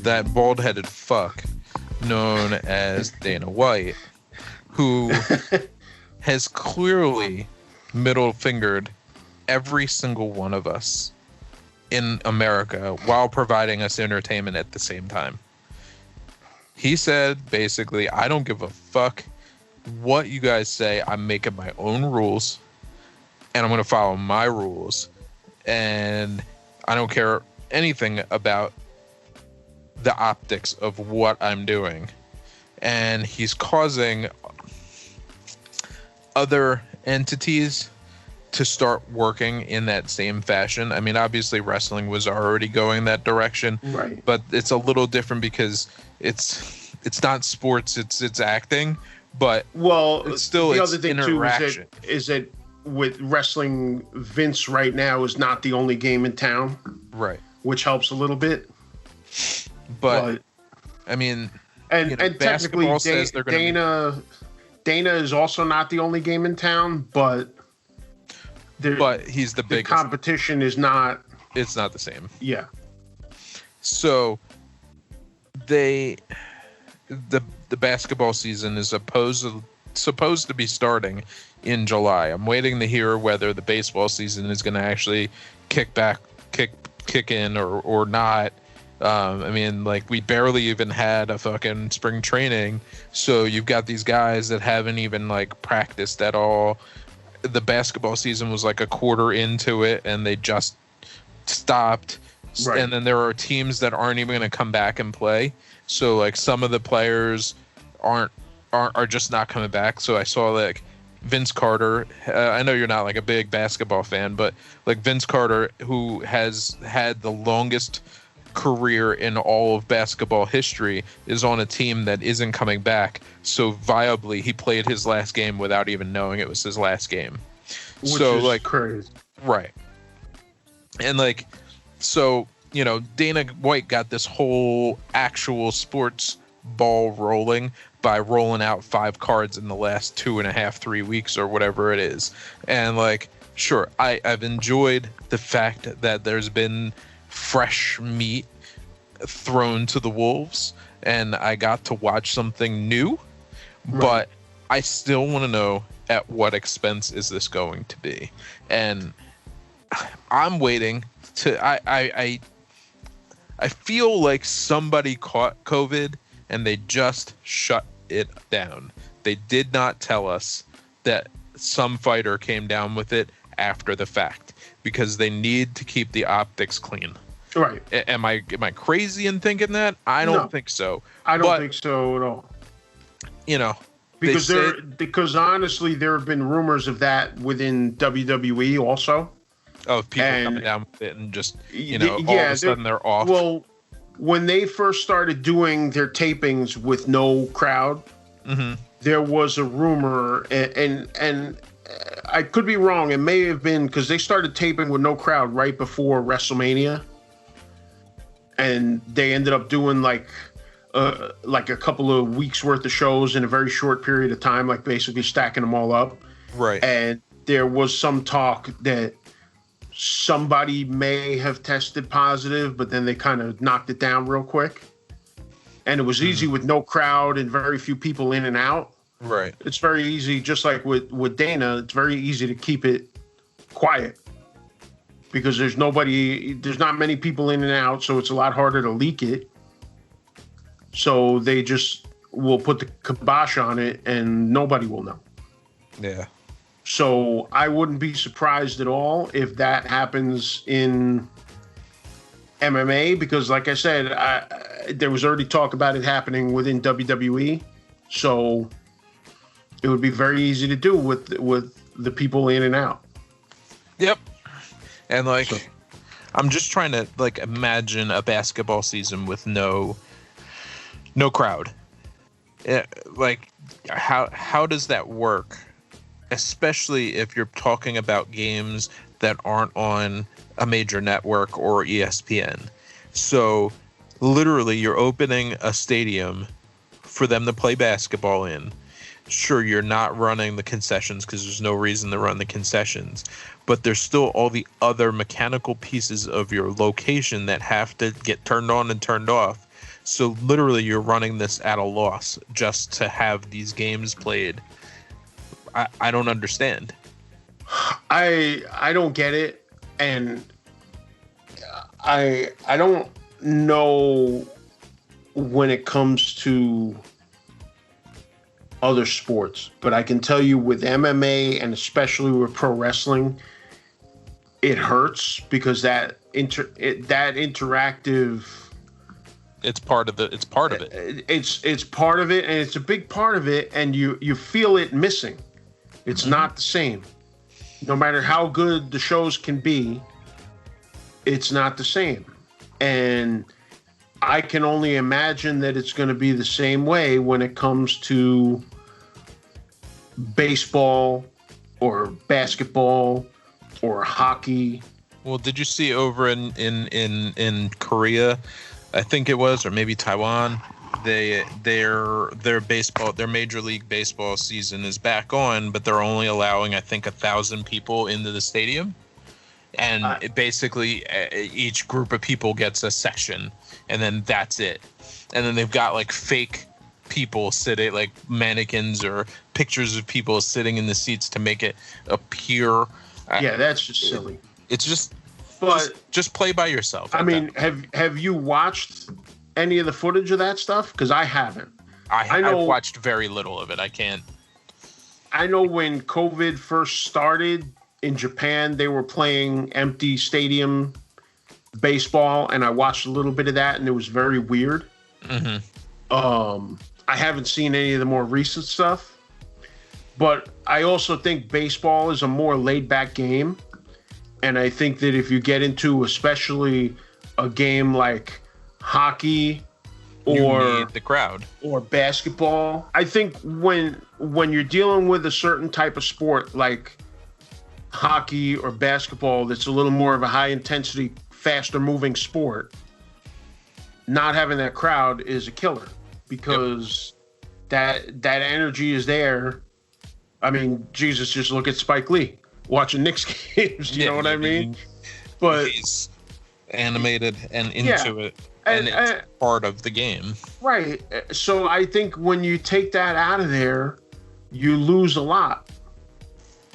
that bald-headed fuck known as Dana White, who has clearly middle-fingered every single one of us in America while providing us entertainment at the same time. He said, basically, I don't give a fuck what you guys say. I'm making my own rules, and I'm going to follow my rules, and I don't care anything about the optics of what I'm doing. And he's causing other entities to start working in that same fashion. I mean, obviously wrestling was already going that direction, right? But it's a little different because it's not sports, it's acting, but it's still the it's other thing interaction. Too is that with wrestling, Vince right now is not the only game in town, right? Which helps a little bit. But I mean, and technically, Dana is also not the only game in town, but he's the biggest. The competition is not. It's not the same. Yeah. So the basketball season is supposed to be starting in July. I'm waiting to hear whether the baseball season is going to actually kick in or not. I mean, like, we barely even had a fucking spring training, so you've got these guys that haven't even like practiced at all. The basketball season was like a quarter into it, and they just stopped. Right. And then there are teams that aren't even going to come back and play. So like some of the players are just not coming back. So I saw like Vince Carter. I know you're not like a big basketball fan, but like Vince Carter, who has had the longest career in all of basketball history, is on a team that isn't coming back. So viably, he played his last game without even knowing it was his last game. Which is like crazy. Right. And like, so, you know, Dana White got this whole actual sports ball rolling by rolling out 5 cards in the last 2.5, 3 weeks or whatever it is. And like, sure, I've enjoyed the fact that there's been fresh meat thrown to the wolves, and I got to watch something new, right. But I still want to know at what expense is this going to be. And I'm waiting to I feel like somebody caught COVID and they just shut it down. They did not tell us that some fighter came down with it after the fact, because they need to keep the optics clean. Right. Am I crazy in thinking that? I don't think so. I don't think so at all. You know, because honestly, there have been rumors of that within WWE also. Of people coming down with it and just, all of a sudden they're off. Well, when they first started doing their tapings with no crowd, mm-hmm. there was a rumor, and I could be wrong. It may have been because they started taping with no crowd right before WrestleMania, and they ended up doing like a couple of weeks worth of shows in a very short period of time, like basically stacking them all up. Right. And there was some talk that somebody may have tested positive, but then they kind of knocked it down real quick. And it was easy with no crowd and very few people in and out. Right. It's very easy, just like with Dana, it's very easy to keep it quiet because there's not many people in and out, so it's a lot harder to leak it. So they just will put the kibosh on it and nobody will know. Yeah. So I wouldn't be surprised at all if that happens in MMA, because like I said, there was already talk about it happening within WWE. So it would be very easy to do with the people in and out. Yep. And like, I'm just trying to like imagine a basketball season with no crowd. Like, how does that work? Especially if you're talking about games that aren't on a major network or ESPN. So literally you're opening a stadium for them to play basketball in. Sure, you're not running the concessions because there's no reason to run the concessions, but there's still all the other mechanical pieces of your location that have to get turned on and turned off. So literally, you're running this at a loss just to have these games played. I don't understand. I don't get it, and I don't know when it comes to other sports, but I can tell you with MMA and especially with pro wrestling, it hurts because that interactive. It's part of it. It's part of it, and it's a big part of it, and you feel it missing. It's not the same. No matter how good the shows can be, it's not the same. And I can only imagine that it's going to be the same way when it comes to baseball or basketball or hockey. Well, did you see over in Korea, I think it was, or maybe Taiwan, their Major League Baseball season is back on, but they're only allowing, I think, 1,000 people into the stadium. And basically each group of people gets a section, and then that's it. And then they've got like fake people sitting, like mannequins or pictures of people sitting in the seats to make it appear. Yeah, that's just silly. It's just, but just play by yourself. I mean, have you watched any of the footage of that stuff? Because I haven't. I've watched very little of it. I can't. I know when COVID first started in Japan, they were playing empty stadium baseball, and I watched a little bit of that, and it was very weird. Mm-hmm. I haven't seen any of the more recent stuff, but I also think baseball is a more laid-back game, and I think that if you get into especially a game like hockey or you need the crowd or basketball, I think when you're dealing with a certain type of sport like hockey or basketball that's a little more of a high intensity, faster moving sport, not having that crowd is a killer because that energy is there. I mean, Jesus, just look at Spike Lee watching Knicks games, you know what I mean? But he's animated and into it, and it's part of the game. Right. So I think when you take that out of there, you lose a lot.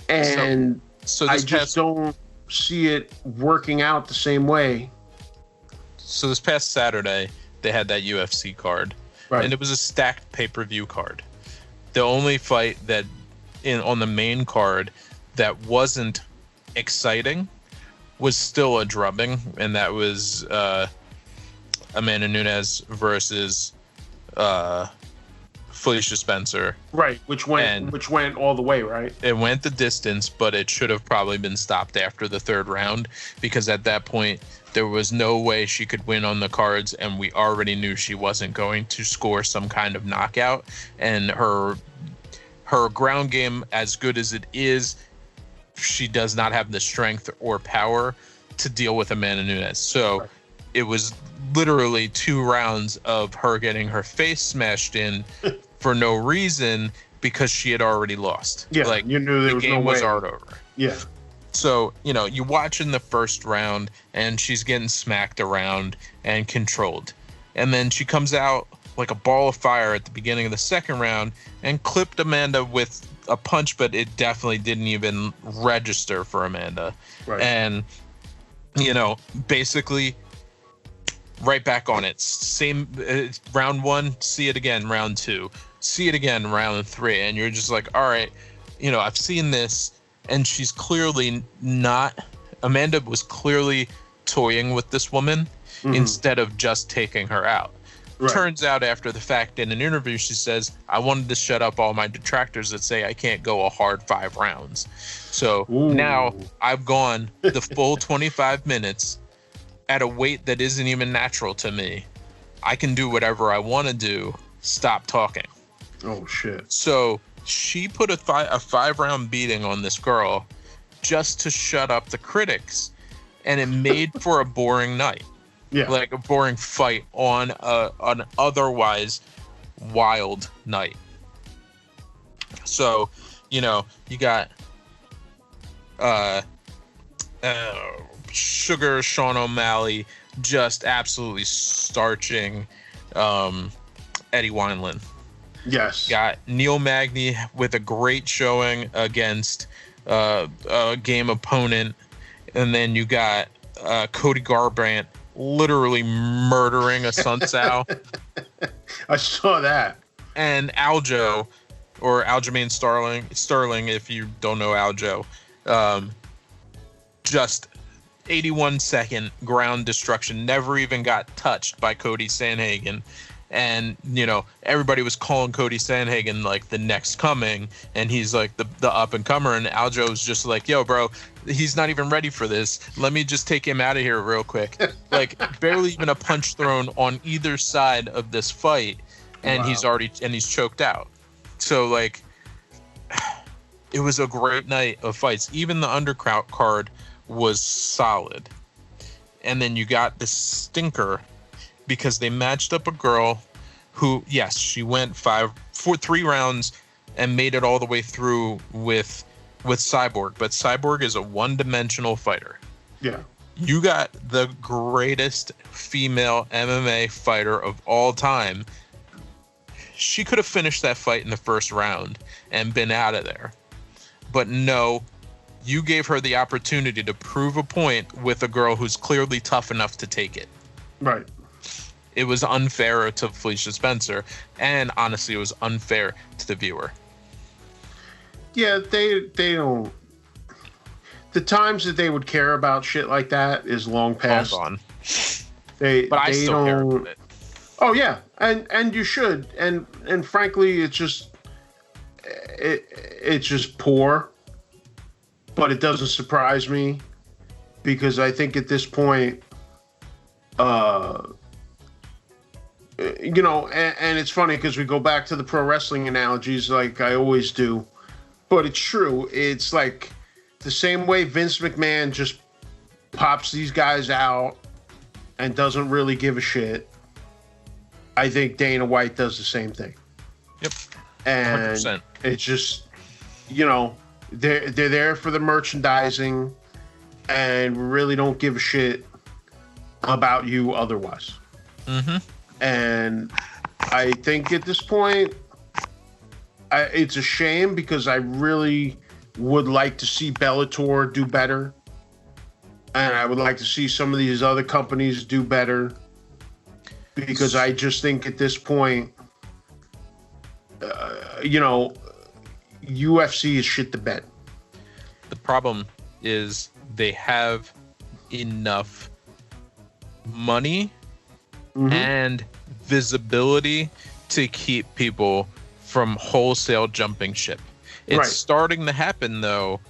And so I just don't see it working out the same way. So this past Saturday, they had that UFC card, and it was a stacked pay-per-view card. The only fight that on the main card that wasn't exciting was still a drubbing, and that was Amanda Nunes versus Felicia Spencer. Right, which went all the way, right? It went the distance, but it should have probably been stopped after the third round, because at that point there was no way she could win on the cards, and we already knew she wasn't going to score some kind of knockout. And her ground game, as good as it is, she does not have the strength or power to deal with Amanda Nunes. So it was literally 2 rounds of her getting her face smashed in for no reason, because she had already lost. Yeah, like, you knew there was no way. The game was already over. Yeah. So, you watch in the first round, and she's getting smacked around and controlled. And then she comes out like a ball of fire at the beginning of the second round and clipped Amanda with a punch, but it definitely didn't even register for Amanda. Right. And, basically right back on it. Same round 1, see it again, round 2, see it again, round 3. And you're just like, all right, I've seen this. And she's clearly not. Amanda was clearly toying with this woman instead of just taking her out. Right. Turns out after the fact, in an interview, she says, I wanted to shut up all my detractors that say I can't go a hard 5 rounds. So now I've gone the full 25 minutes at a weight that isn't even natural to me. I can do whatever I want to do. Stop talking. Oh, shit. So she put a 5-round beating on this girl just to shut up the critics, and it made for a boring night. Yeah, like a boring fight on an otherwise wild night. So, you got Sugar Sean O'Malley just absolutely starching Eddie Wineland. Yes. Got Neil Magny with a great showing against a game opponent. And then you got Cody Garbrandt literally murdering a Sun Tzu. I saw that. And Aljo, or Aljamain Sterling, if you don't know Aljo, just 81-second ground destruction, never even got touched by Cody Sanhagen. And, you know, everybody was calling Cody Sanhagen like the next coming, and he's like the up and comer. And Aljo's just like, yo, bro, he's not even ready for this. Let me just take him out of here real quick. Like, barely even a punch thrown on either side of this fight, and wow. he's choked out. So, like, it was a great night of fights. Even the undercard was solid. And then you got the stinker, because they matched up a girl who, yes, she went 3 rounds and made it all the way through with Cyborg. But Cyborg is a one-dimensional fighter. Yeah. You got the greatest female MMA fighter of all time. She could have finished that fight in the first round and been out of there. But no, you gave her the opportunity to prove a point with a girl who's clearly tough enough to take it. Right. It was unfair to Felicia Spencer, and honestly, it was unfair to the viewer. Yeah, they don't. The times that they would care about shit like that is long past. Long gone. But I still care about it. Oh yeah, and you should, and frankly, it's just poor. But it doesn't surprise me, because I think at this point, you know, and it's funny because we go back to the pro wrestling analogies like I always do, but it's true. It's like the same way Vince McMahon just pops these guys out and doesn't really give a shit. I think Dana White does the same thing. Yep. 100%. And it's just, you know, they're there for the merchandising and really don't give a shit about you otherwise. Mm-hmm. And I think at this point, it's a shame, because I really would like to see Bellator do better. And I would like to see some of these other companies do better, because I just think at this point, you know, UFC is shit the bed. The problem is they have enough money and visibility to keep people from wholesale jumping ship. It's starting to happen, though,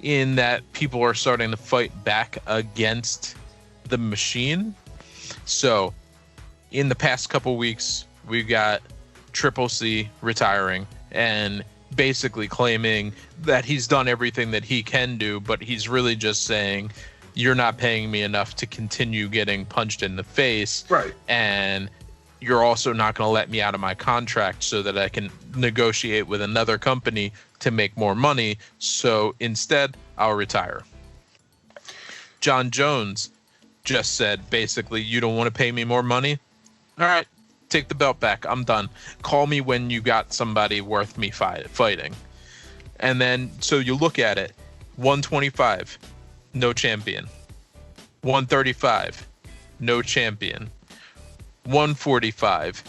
in that people are starting to fight back against the machine. So in the past couple weeks, we've got Triple C retiring and basically claiming that he's done everything that he can do, but he's really just saying, you're not paying me enough to continue getting punched in the face. Right. And you're also not going to let me out of my contract so that I can negotiate with another company to make more money. So instead, I'll retire. John Jones just said, basically, you don't want to pay me more money? All right, take the belt back. I'm done. Call me when you got somebody worth me fighting. And then, so you look at it, 125, no champion. 135, no champion. 145,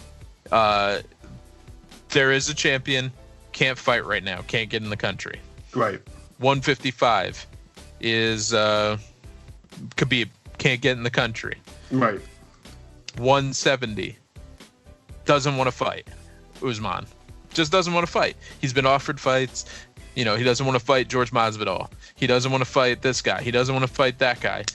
there is a champion, can't fight right now, can't get in the country. Right. 155 is Khabib, can't get in the country. Right. 170, doesn't want to fight. Usman just doesn't want to fight. He's been offered fights. You know, he doesn't want to fight George Masvidal. He doesn't want to fight this guy. He doesn't want to fight that guy.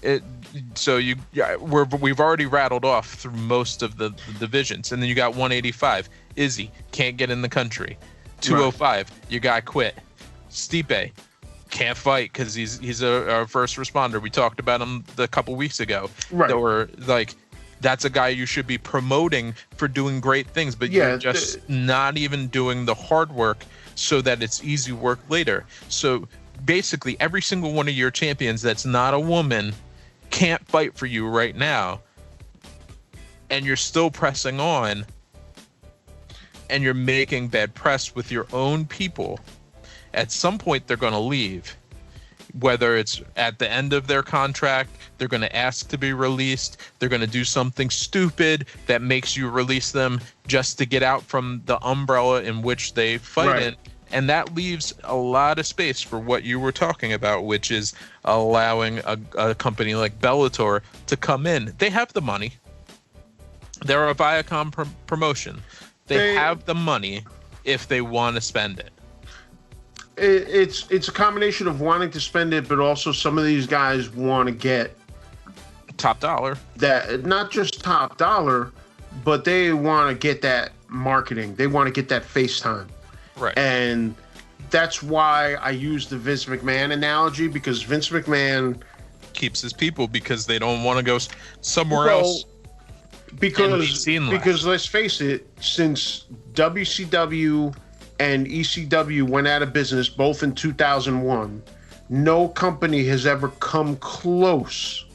We've already rattled off through most of the divisions, and then you got 185. Izzy can't get in the country. 205, your guy quit. Stipe can't fight because he's a first responder. We talked about him a couple weeks ago. Right. That were like, that's a guy you should be promoting for doing great things, but you're just not even doing the hard work so that it's easy work later. So basically, every single one of your champions that's not a woman can't fight for you right now. and you're still pressing on, and you're making bad press with your own people, at some point they're going to leave. Whether it's at the end of their contract, they're going to ask to be released. They're going to do something stupid that makes you release them just to get out from the umbrella in which they fight in. And that leaves a lot of space for what you were talking about, which is allowing a company like Bellator to come in. They have the money. They're a Viacom promotion. They have the money if they want to spend it. It's a combination of wanting to spend it, but also some of these guys want to get top dollar. That not just top dollar, but they want to get that marketing. They want to get that FaceTime. Right. And that's why I use the Vince McMahon analogy, because Vince McMahon keeps his people because they don't want to go somewhere else. Because let's face it, since WCW and ECW went out of business both in 2001, no company has ever come close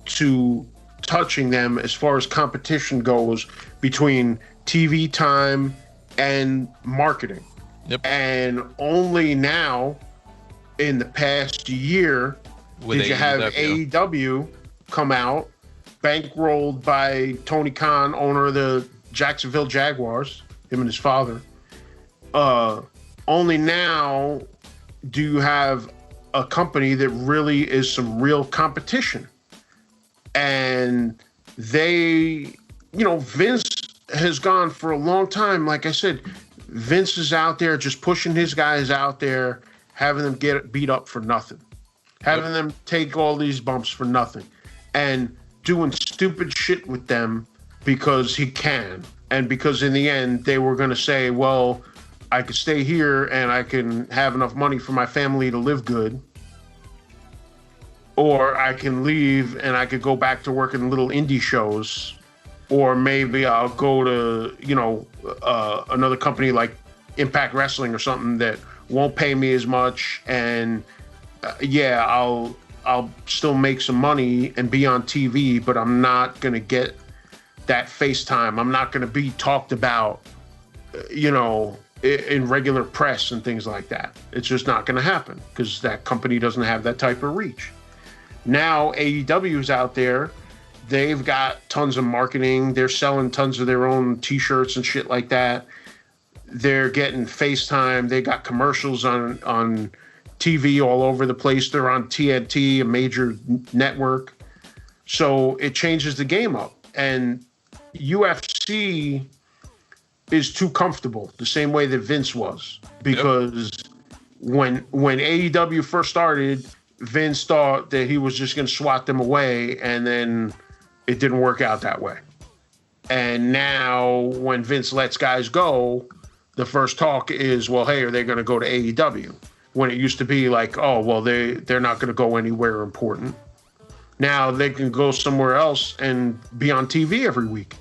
to touching them as far as competition goes between TV time and marketing. Yep. And only now, in the past year, did you have AEW come out, bankrolled by Tony Khan, owner of the Jacksonville Jaguars, him and his father. Only now do you have a company that really is some real competition. And they, Vince has gone for a long time. Like I said, Vince is out there just pushing his guys out there, having them get beat up for nothing, having them take all these bumps for nothing, and doing stupid shit with them because he can. And because in the end, they were going to say, well, I could stay here and I can have enough money for my family to live good. Or I can leave and I could go back to working little indie shows. Or maybe I'll go to, another company like Impact Wrestling or something that won't pay me as much. And I'll still make some money and be on TV, but I'm not going to get that FaceTime. I'm not going to be talked about, in regular press and things like that. It's just not going to happen because that company doesn't have that type of reach. Now AEW is out there. They've got tons of marketing. They're selling tons of their own T-shirts and shit like that. They're getting FaceTime. They got commercials on TV all over the place. They're on TNT, a major network. So it changes the game up. And UFC is too comfortable, the same way that Vince was. Because when AEW first started, Vince thought that he was just going to swat them away, and then it didn't work out that way. And now when Vince lets guys go, the first talk is, well, hey, are they going to go to AEW? When it used to be like, oh, well, they're not going to go anywhere important. Now they can go somewhere else and be on TV every week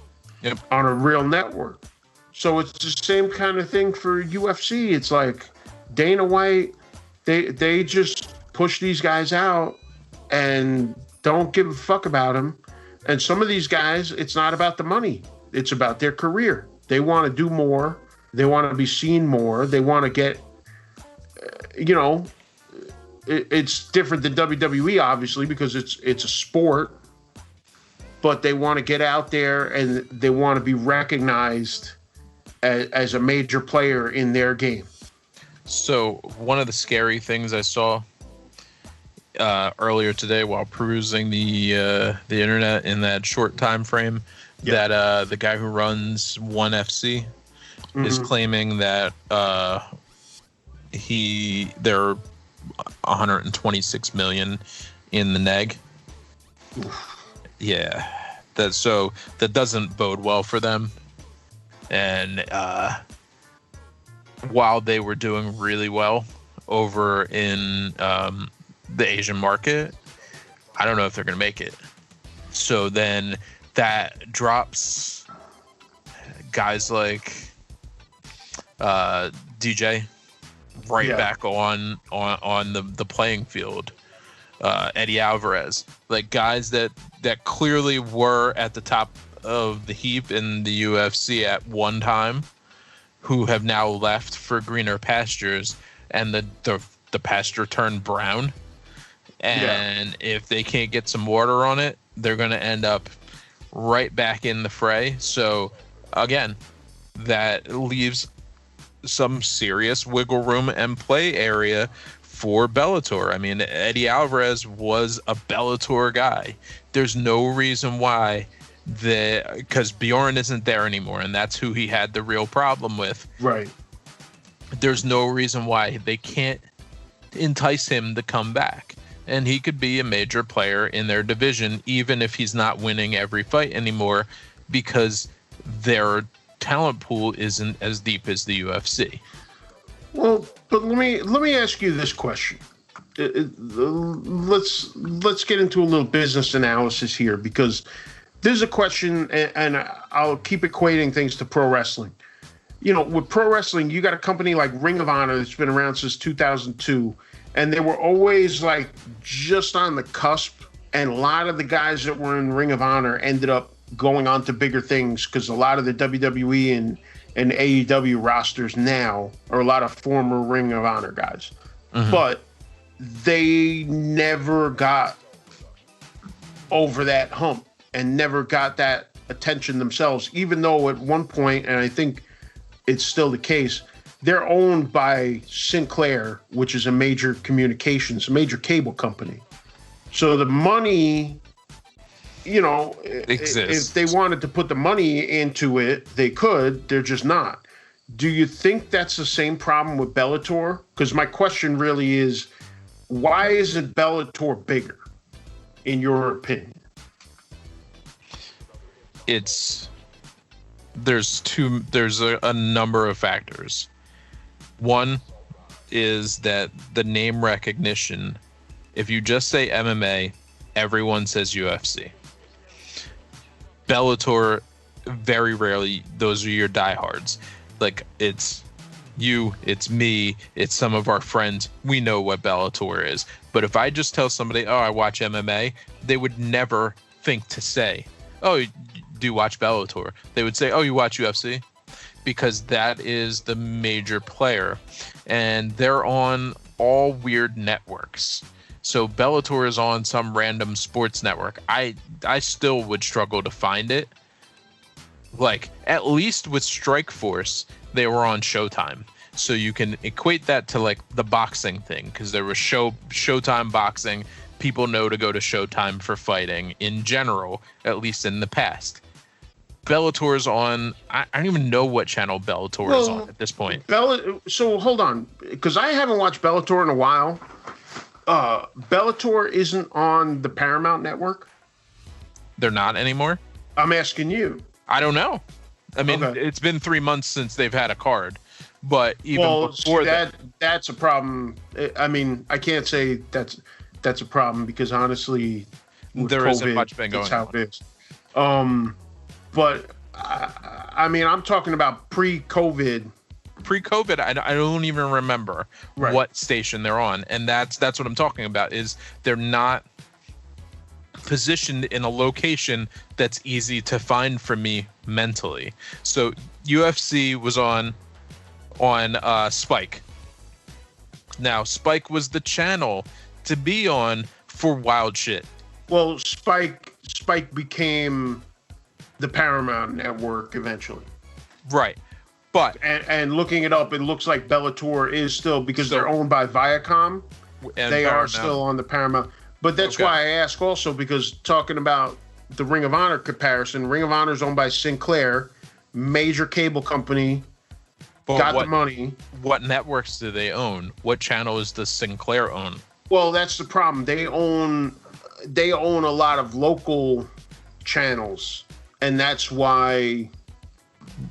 on a real network. So it's the same kind of thing for UFC. It's like Dana White, they just push these guys out and don't give a fuck about them. And some of these guys, it's not about the money. It's about their career. They want to do more. They want to be seen more. They want to get, it's different than WWE, obviously, because it's a sport. But they want to get out there and they want to be recognized as a major player in their game. So one of the scary things I saw earlier today while perusing the internet in that short time frame, that the guy who runs ONE FC is claiming that they're 126 million in the neg. Yeah, that doesn't bode well for them. And while they were doing really well over in the Asian market, I don't know if they're going to make it. So then that drops guys like DJ back on the playing field. Eddie Alvarez, like guys that clearly were at the top of the heap in the UFC at one time who have now left for greener pastures, and the pasture turned brown. And if they can't get some water on it, they're going to end up right back in the fray. So again, that leaves some serious wiggle room and play area for Bellator. I mean, Eddie Alvarez was a Bellator guy. There's no reason why because Bjorn isn't there anymore, and that's who he had the real problem with. Right. There's no reason why they can't entice him to come back. And he could be a major player in their division, even if he's not winning every fight anymore, because their talent pool isn't as deep as the UFC. Well, but let me ask you this question. Let's get into a little business analysis here, because there's a question, and I'll keep equating things to pro wrestling. You know, with pro wrestling, you got a company like Ring of Honor that's been around since 2002. And they were always like just on the cusp. And a lot of the guys that were in Ring of Honor ended up going on to bigger things, because a lot of the WWE and AEW rosters now are a lot of former Ring of Honor guys. Mm-hmm. But they never got over that hump and never got that attention themselves, even though at one point, and I think it's still the case, they're owned by Sinclair, which is a major cable company. So the money, you know, exists. If they wanted to put the money into it, they could. They're just not. Do you think that's the same problem with Bellator? Because my question really is, why isn't Bellator bigger, in your opinion? There's a number of factors. One is that the name recognition. If you just say MMA, everyone says UFC. Bellator, very rarely, those are your diehards. Like, it's you, it's me, it's some of our friends. We know what Bellator is. But if I just tell somebody, oh, I watch MMA, they would never think to say, oh, do you watch Bellator? They would say, oh, you watch UFC? Because that is the major player, and they're on all weird networks. So Bellator is on some random sports network. I still would struggle to find it. Like, at least with Strikeforce, they were on Showtime. So you can equate that to like the boxing thing, because there was Showtime boxing. People know to go to Showtime for fighting in general, at least in the past. Bellator's on. I don't even know what channel Bellator is on at this point. So hold on, because I haven't watched Bellator in a while. Bellator isn't on the Paramount Network. They're not anymore? I'm asking you. I don't know. I mean, It's been 3 months since they've had a card, but even before that's a problem. I mean, I can't say that's a problem, because honestly, there isn't much been going on. That's how it is. But I mean, I'm talking about pre-COVID. Pre-COVID, I don't even remember what station they're on, and that's what I'm talking about. Is they're not positioned in a location that's easy to find for me mentally. So UFC was on Spike. Now Spike was the channel to be on for wild shit. Well, Spike became the Paramount Network eventually. Right. But and looking it up, it looks like Bellator is still, because they're owned by Viacom, they are still on the Paramount. But that's why I ask also, because talking about the Ring of Honor comparison, Ring of Honor is owned by Sinclair, major cable company, the money. What networks do they own? What channels does Sinclair own? Well, that's the problem. They own a lot of local channels, and that's why,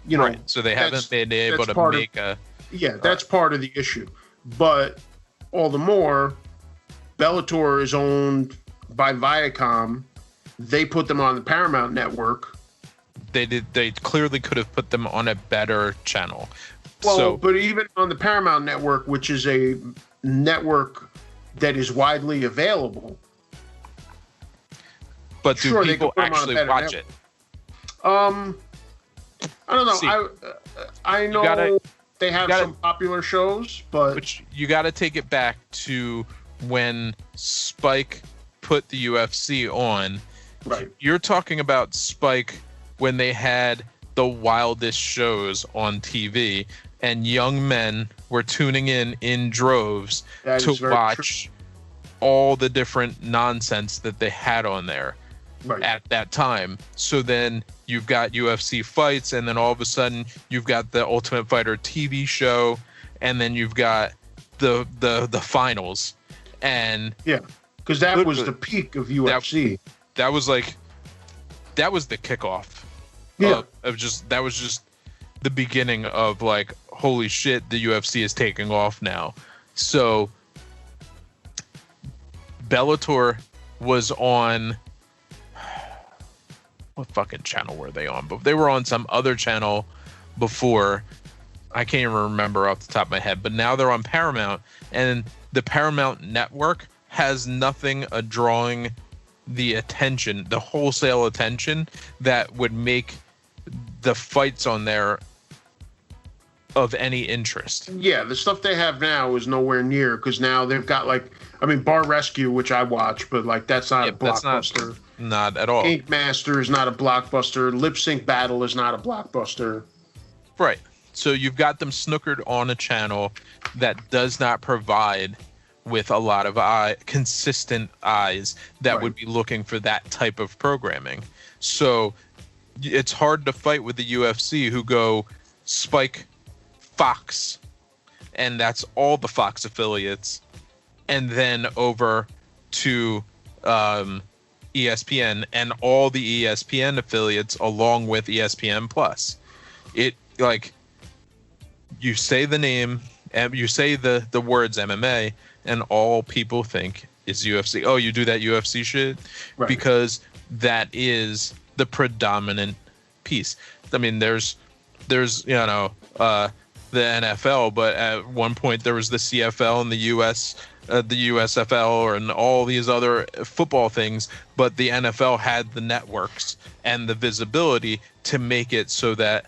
you know. Right. So they haven't been able to make a. Yeah, that's part of the issue. But all the more, Bellator is owned by Viacom. They put them on the Paramount Network. They did. They clearly could have put them on a better channel. Well, but even on the Paramount Network, which is a network that is widely available. But do people actually watch it? I don't know. See, I know they have some popular shows, but you got to take it back to when Spike put the UFC on. Right. You're talking about Spike when they had the wildest shows on TV, and young men were tuning in droves to watch all the different nonsense that they had on there at that time. So then you've got UFC fights, and then all of a sudden you've got the Ultimate Fighter TV show, and then you've got the finals. And yeah, because that was the peak of UFC. That was the kickoff. Yeah, that was just the beginning of like, holy shit, the UFC is taking off now. So Bellator was on, what fucking channel were they on? But they were on some other channel before. I can't even remember off the top of my head. But now they're on Paramount, and the Paramount network has nothing drawing the attention, the wholesale attention that would make the fights on there of any interest. Yeah, the stuff they have now is nowhere near, because now they've got Bar Rescue, which I watch, but that's not a blockbuster. That's not at all. Ink Master is not a blockbuster. Lip Sync Battle is not a blockbuster. Right. So you've got them snookered on a channel that does not provide with a lot of consistent eyes that would be looking for that type of programming. So it's hard to fight with the UFC, who go Spike, Fox, and that's all the Fox affiliates, and then over to ESPN and all the ESPN affiliates along with ESPN Plus. It you say the name, you say the words MMA, and all people think is UFC. Oh, you do that UFC shit? Right. Because that is the predominant piece. I mean, there's the NFL, but at one point there was the CFL and the USFL and all these other football things, but the NFL had the networks and the visibility to make it so that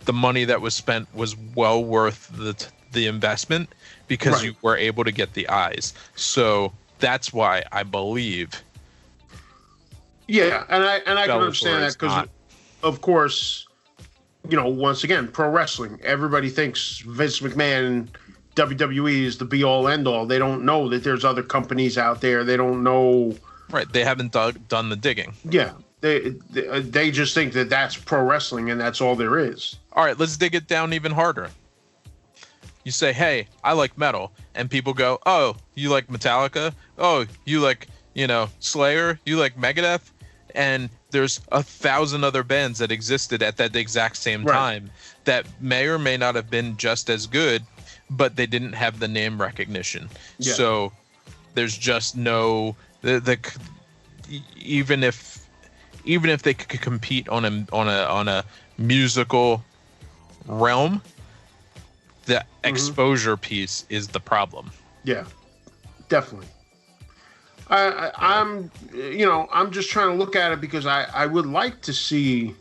the money that was spent was well worth the investment, because you were able to get the eyes. So that's why I believe. Yeah, and I can understand that, because, of course, once again, pro wrestling, everybody thinks Vince McMahon and WWE is the be all end all. They don't know that there's other companies out there. They don't know. Right. They haven't done the digging. Yeah. They just think that that's pro wrestling and that's all there is. All right, let's dig it down even harder. You say, hey, I like metal. And people go, oh, you like Metallica? Oh, you like, Slayer? You like Megadeth? And there's 1,000 other bands that existed at that exact same time that may or may not have been just as good, but they didn't have the name recognition. Yeah. So there's just no even if they could compete on a musical realm, the exposure piece is the problem. Yeah, definitely. I'm just trying to look at it, because I would like to see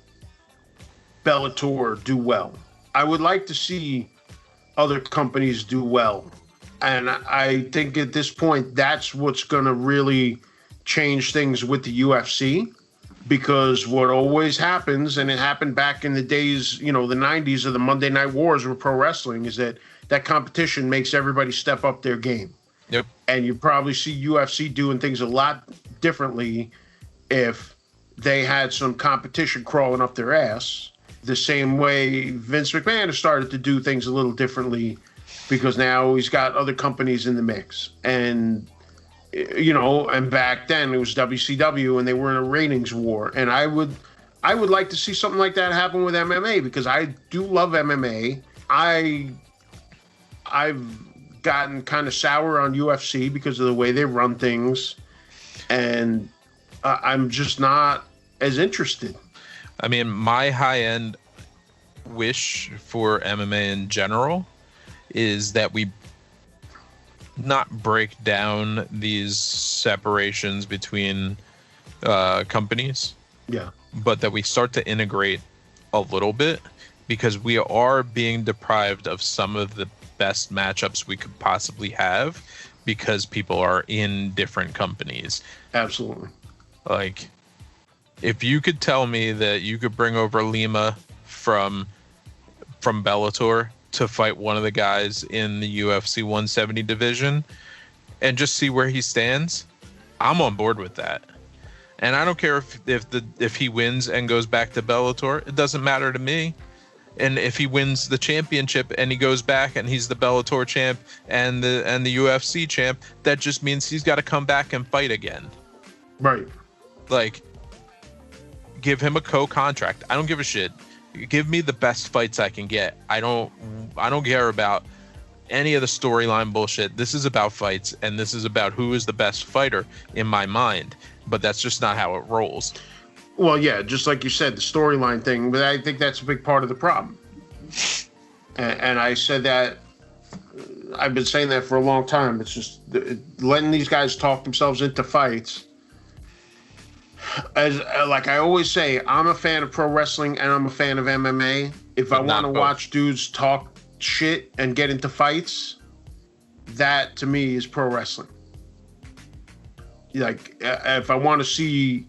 Bellator do well. I would like to see other companies do well. And I think at this point, that's what's going to really change things with the UFC, because what always happens, and it happened back in the days, the 90s of the Monday Night Wars with pro wrestling, is that competition makes everybody step up their game. Yep. And you probably see UFC doing things a lot differently if they had some competition crawling up their ass, the same way Vince McMahon has started to do things a little differently, because now he's got other companies in the mix. And, and back then it was WCW, and they were in a ratings war. And I would like to see something like that happen with MMA, because I do love MMA. I've gotten kind of sour on UFC because of the way they run things, and I'm just not as interested. I mean, my high-end wish for MMA in general is that we not break down these separations between companies, Yeah. But that we start to integrate a little bit, because we are being deprived of some of the best matchups we could possibly have because people are in different companies. Absolutely. Like, if you could tell me that you could bring over Lima from Bellator to fight one of the guys in the UFC 170 division and just see where he stands, I'm on board with that. And I don't care if he wins and goes back to Bellator. It doesn't matter to me. And if he wins the championship and he goes back and he's the Bellator champ and the UFC champ, that just means he's got to come back and fight again. Right. Like, give him a co-contract. I don't give a shit. Give me the best fights I can get. I don't care about any of the storyline bullshit. This is about fights, and this is about who is the best fighter in my mind. But that's just not how it rolls. Well, yeah, just like you said, the storyline thing, but I think that's a big part of the problem. And I said that, I've been saying that for a long time. It's just letting these guys talk themselves into fights. As like I always say, I'm a fan of pro wrestling and I'm a fan of MMA. If I want to watch dudes talk shit and get into fights, that to me is pro wrestling. Like, if I want to see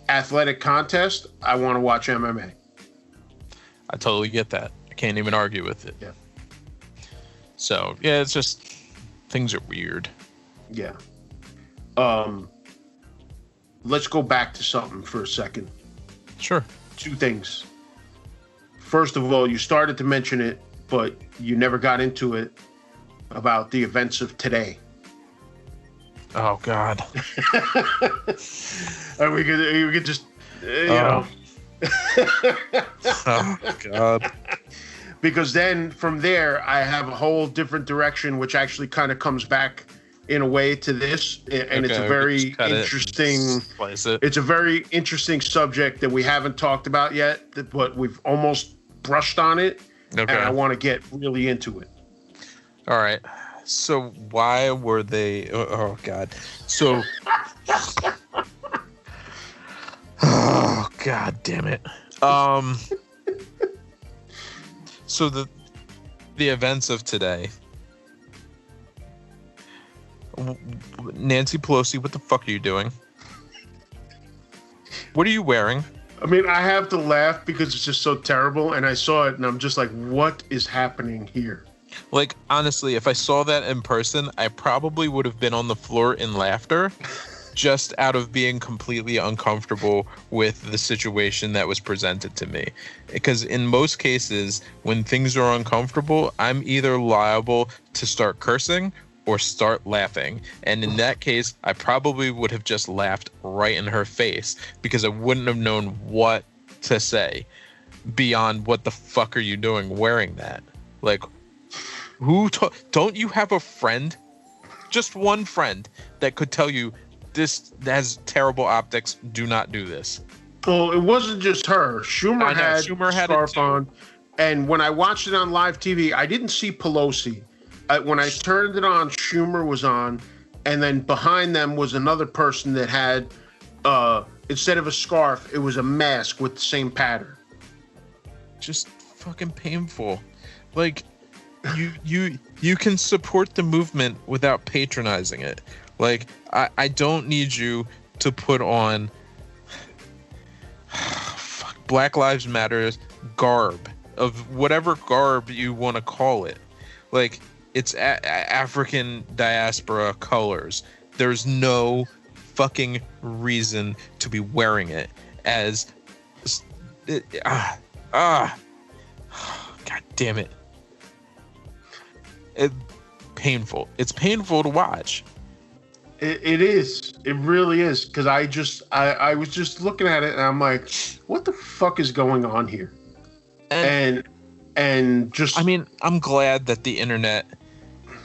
athletic contest, I want to watch MMA. I totally get that. I can't even argue with it. Yeah. So, yeah, it's just things are weird. Yeah. Let's go back to something for a second. Sure. 2 things. First of all, you started to mention it, but you never got into it about the events of today. Oh, God. We could just, you know. Oh, God. Because then from there, I have a whole different direction, which actually kind of comes back in a way to this. And it's a very interesting, it's a very interesting subject that we haven't talked about yet, but we've almost brushed on it. Okay. And I want to get really into it. All right. So why were they? Oh God. So. Oh God damn it. So the events of today. Nancy Pelosi, what the fuck are you doing? What are you wearing? I mean, I have to laugh because it's just so terrible, and I saw it, and I'm just like, what is happening here? Like, honestly, if I saw that in person, I probably would have been on the floor in laughter just out of being completely uncomfortable with the situation that was presented to me. Because in most cases, when things are uncomfortable, I'm either liable to start cursing or start laughing. And in that case, I probably would have just laughed right in her face because I wouldn't have known what to say beyond what the fuck are you doing wearing that? Like, don't you have a friend, just one friend, that could tell you this has terrible optics, do not do this? Well, it wasn't just her. Schumer had scarf on, and when I watched it on live TV, I didn't see Pelosi. When I turned it on, Schumer was on, and then behind them was another person that had, instead of a scarf, it was a mask with the same pattern. Just fucking painful. Like, you can support the movement without patronizing it. Like, I don't need you to put on Black Lives Matter garb, of whatever garb you want to call it. Like, it's African diaspora colors. There's no fucking reason to be wearing it as God damn it. Painful. It's painful to watch. It is. It really is. Because I was just looking at it and I'm like, what the fuck is going on here? And just, I mean, I'm glad that the internet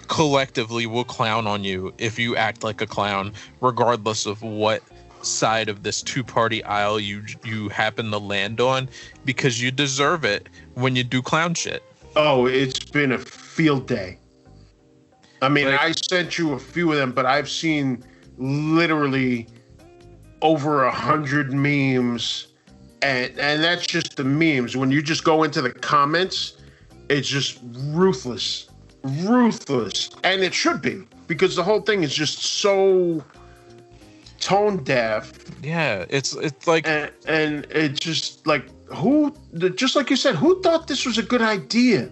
collectively will clown on you if you act like a clown, regardless of what side of this two-party aisle you happen to land on, because you deserve it when you do clown shit. Oh, it's been a field day. I mean, I sent you a few of them, but I've seen literally over 100 memes And that's just the memes. When you just go into the comments, it's just ruthless, and it should be, because the whole thing is just so tone deaf. Yeah, it's like, and it's just like, just like you said, who thought this was a good idea?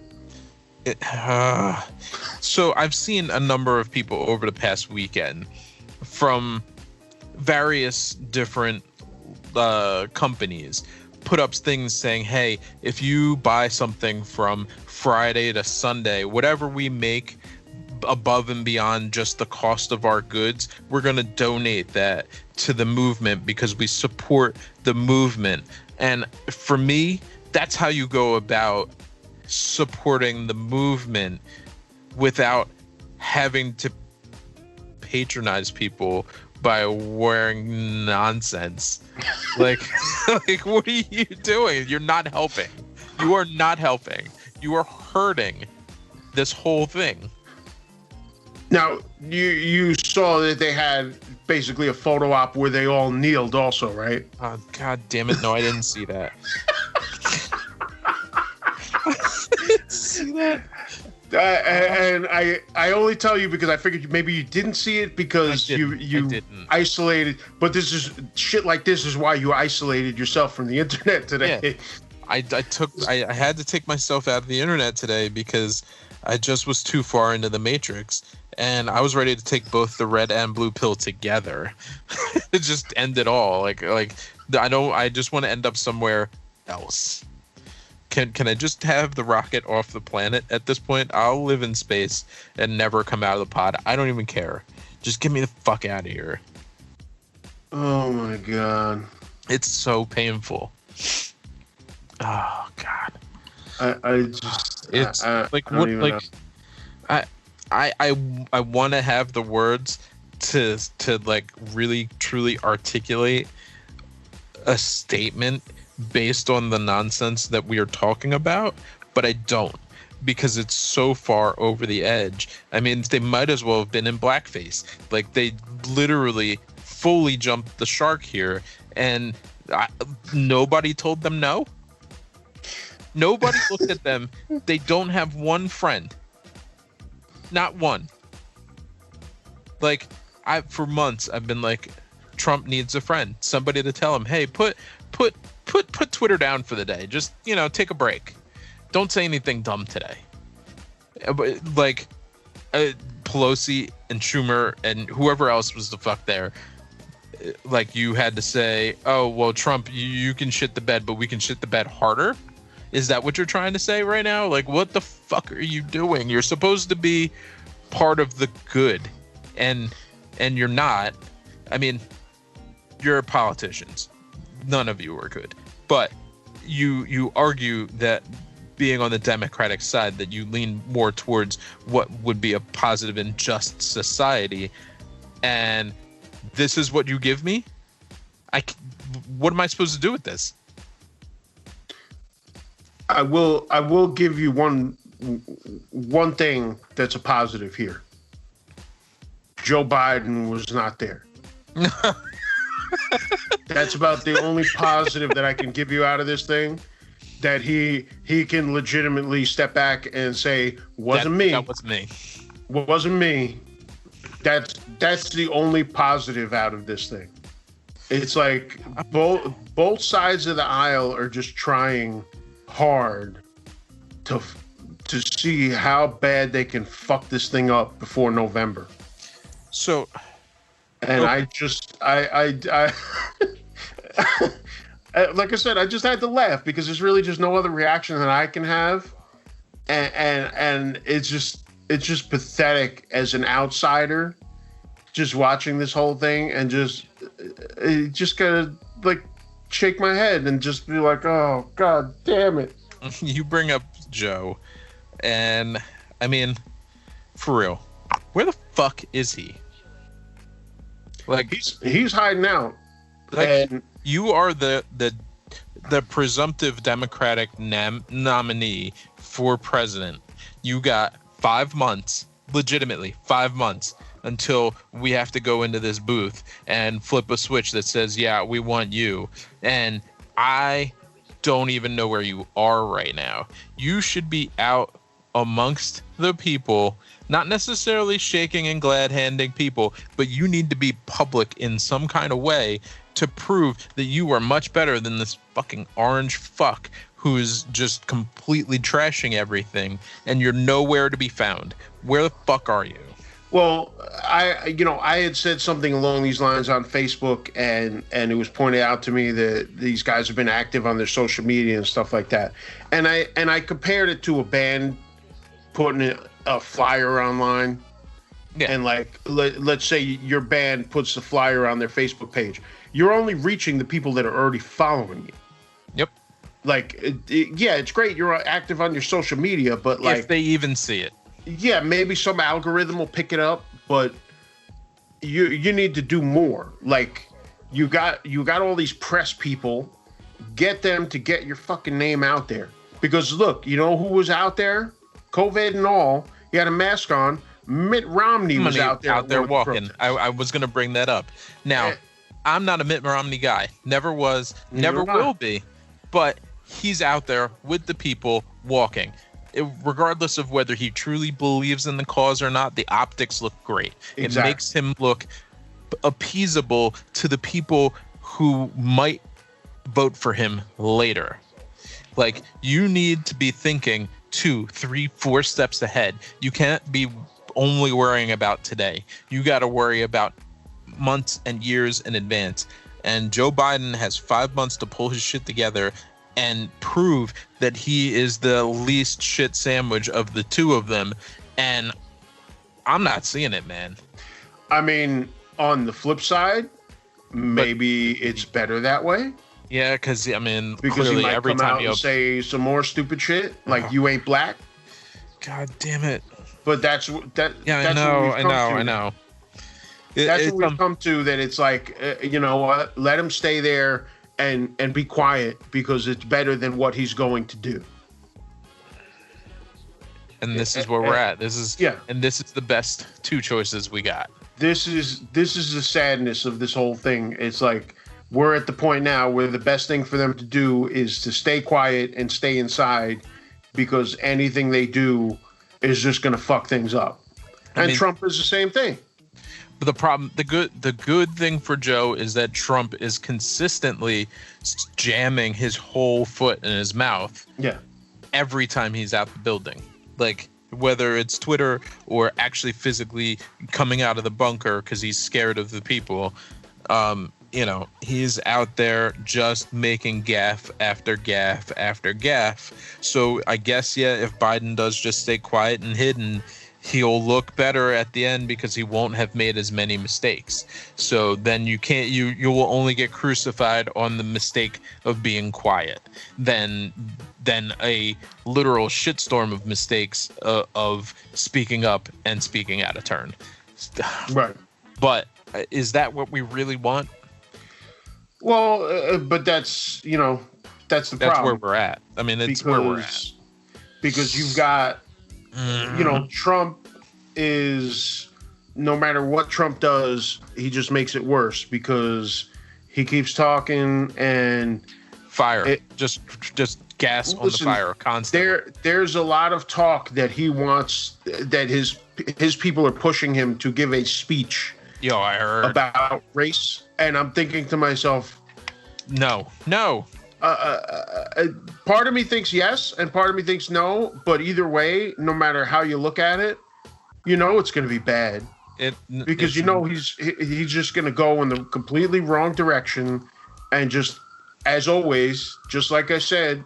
So I've seen a number of people over the past weekend from various different companies put up things saying, hey, if you buy something from Friday to Sunday, whatever we make above and beyond just the cost of our goods, we're going to donate that to the movement because we support the movement. And for me, that's how you go about supporting the movement without having to patronize people by wearing nonsense. Like what are you doing? You're not helping. You are not helping. You are hurting this whole thing. Now, you saw that they had basically a photo op where they all kneeled also, right? Oh, God damn it. No, I didn't see that. See that? And I only tell you because I figured maybe you didn't see it because you isolated. But this is shit like this is why you isolated yourself from the internet today. Yeah. I had to take myself out of the internet today because I just was too far into the Matrix, and I was ready to take both the red and blue pill together. To just end it all. Like I just want to end up somewhere else. Can I just have the rocket off the planet at this point? I'll live in space and never come out of the pod. I don't even care. Just get me the fuck out of here. Oh my God. It's so painful. Oh God. I want to have the words to like really truly articulate a statement based on the nonsense that we are talking about, but I don't, because it's so far over the edge. I mean, they might as well have been in blackface. Like, they literally fully jumped the shark here, and nobody told them no. Nobody looked at them. They don't have one friend. Not one. Like, for months I've been like, Trump needs a friend, somebody to tell him, hey, put Twitter down for the day. Just, take a break. Don't say anything dumb today. Like, Pelosi and Schumer and whoever else was the fuck there, like, you had to say, oh, well, Trump, you can shit the bed, but we can shit the bed harder. Is that what you're trying to say right now? Like, what the fuck are you doing? You're supposed to be part of the good, and you're not. I mean, you're politicians. None of you are good, but you argue that being on the Democratic side, that you lean more towards what would be a positive and just society, and this is what you give me. What am I supposed to do with this? I will give you one thing that's a positive here. Joe Biden was not there. That's about the only positive that I can give you out of this thing. That he can legitimately step back and say, wasn't me. That was me. Wasn't me. That's the only positive out of this thing. It's like both sides of the aisle are just trying hard to see how bad they can fuck this thing up before November. So, and okay. I like I said, I just had to laugh because there's really just no other reaction that I can have, and it's just pathetic as an outsider, just watching this whole thing and just gotta like shake my head and just be like, oh God damn it. You bring up Joe, and I mean, for real, where the fuck is he? Like, he's hiding out. Like, and you are the presumptive Democratic nominee for president. You got 5 months, legitimately 5 months, until we have to go into this booth and flip a switch that says, yeah, we want you. And I don't even know where you are right now. You should be out amongst the people, not necessarily shaking and glad handing people, but you need to be public in some kind of way to prove that you are much better than this fucking orange fuck who's just completely trashing everything, and you're nowhere to be found. Where the fuck are you? Well, I had said something along these lines on Facebook, and it was pointed out to me that these guys have been active on their social media and stuff like that. And I compared it to a band putting a flyer online. Yeah. And like, let's say your band puts the flyer on their Facebook page. You're only reaching the people that are already following you. Yep. Like, yeah, it's great you're active on your social media, but like, if they even see it. Yeah, maybe some algorithm will pick it up, but you need to do more. Like, you got all these press people, get them to get your fucking name out there. Because look, you know who was out there? COVID and all, he had a mask on. Mitt Romney was out there walking. I was going to bring that up. Now, I'm not a Mitt Romney guy. Never was, never will be. But he's out there with the people walking. Regardless of whether he truly believes in the cause or not, the optics look great. Exactly. It makes him look appeasable to the people who might vote for him later. Like, you need to be thinking 2, 3, 4 steps ahead. You can't be only worrying about today. You got to worry about months and years in advance. And Joe Biden has 5 months to pull his shit together and prove that he is the least shit sandwich of the two of them. And I'm not seeing it, man. I mean, on the flip side, maybe it's better that way. Yeah, because I mean, because he might come out and say some more stupid shit, like you ain't black. God damn it! But that's that. Yeah, that's I know. That's what we've come to. That it's like, you know what? Let him stay there and be quiet, because it's better than what he's going to do. And this is where we're at. This is and this is the best two choices we got. This is the sadness of this whole thing. It's like, we're at the point now where the best thing for them to do is to stay quiet and stay inside, because anything they do is just going to fuck things up. And Trump is the same thing. But the good thing for Joe is that Trump is consistently jamming his whole foot in his mouth. Yeah. Every time he's out the building, like whether it's Twitter or actually physically coming out of the bunker because he's scared of the people. You know, he's out there just making gaffe after gaffe after gaffe. So I guess, if Biden does just stay quiet and hidden, he'll look better at the end because he won't have made as many mistakes. So then you will only get crucified on the mistake of being quiet than a literal shitstorm of mistakes of speaking up and speaking out of turn. Right. But is that what we really want? Well, but that's the problem. That's where we're at. I mean, it's where we're at. Because you've got, Trump is, no matter what Trump does, he just makes it worse because he keeps talking and fire. Just gas on the fire constantly. There's a lot of talk that he wants, that his people are pushing him to give a speech. Yo, I heard about race, and I'm thinking to myself, no. Part of me thinks yes, and part of me thinks no. But either way, no matter how you look at it, it's going to be bad. Because he's just going to go in the completely wrong direction, and just as always, just like I said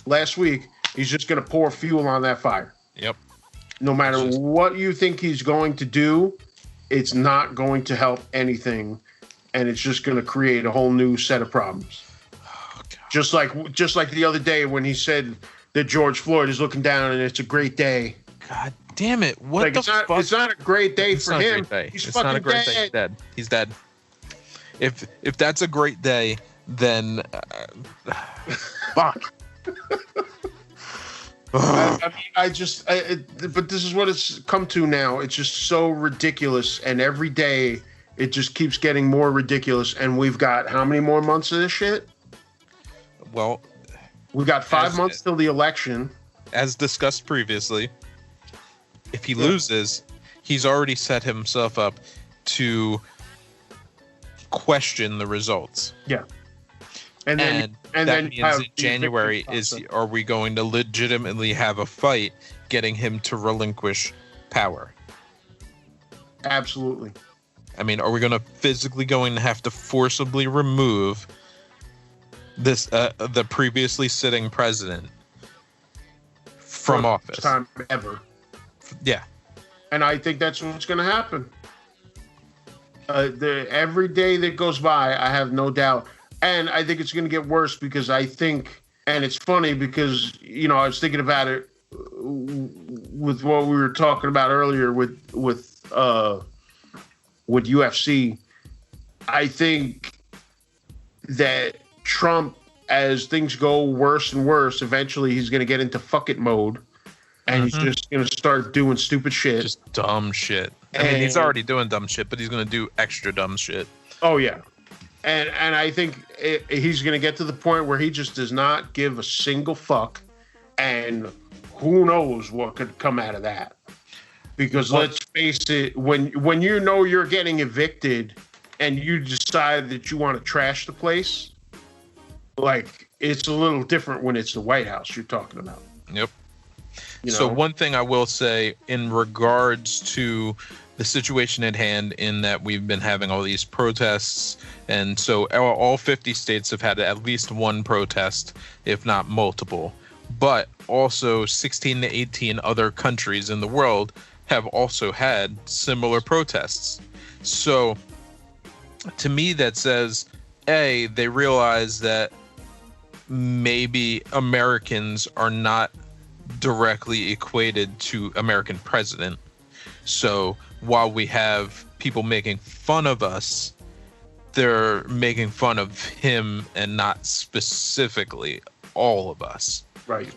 last week, he's just going to pour fuel on that fire. Yep. No matter what you think he's going to do, it's not going to help anything, and it's just going to create a whole new set of problems. Oh, just like the other day when he said that George Floyd is looking down and it's a great day. God damn it! What the fuck? It's not a great day for him. He's fucking dead. He's dead. If that's a great day, then fuck. but this is what it's come to now. It's just so ridiculous, and every day it just keeps getting more ridiculous. And we've got how many more months of this shit? Well, we got 5 months till the election. As discussed previously, if he loses, he's already set himself up to question the results. Yeah. And that means in January are we going to legitimately have a fight getting him to relinquish power? Absolutely. I mean, are we going to have to forcibly remove this the previously sitting president from office? First time ever. Yeah. And I think that's what's going to happen. Every day that goes by, I have no doubt. And I think it's going to get worse because I think, and it's funny because, you know, I was thinking about it with what we were talking about earlier with UFC. I think that Trump, as things go worse and worse, eventually he's going to get into fuck it mode. And he's just going to start doing stupid shit. Just dumb shit. I mean, he's already doing dumb shit, but he's going to do extra dumb shit. Oh, yeah. And I think he's going to get to the point where he just does not give a single fuck. And who knows what could come out of that. Because let's face it, when you know you're getting evicted and you decide that you want to trash the place, like, it's a little different when it's the White House you're talking about. Yep. You know? So one thing I will say in regards to the situation at hand, in that we've been having all these protests, and so all 50 states have had at least one protest, if not multiple, but also 16 to 18 other countries in the world have also had similar protests. So to me, that says, A, they realize that maybe Americans are not directly equated to American president. So while we have people making fun of us, they're making fun of him and not specifically all of us. Right.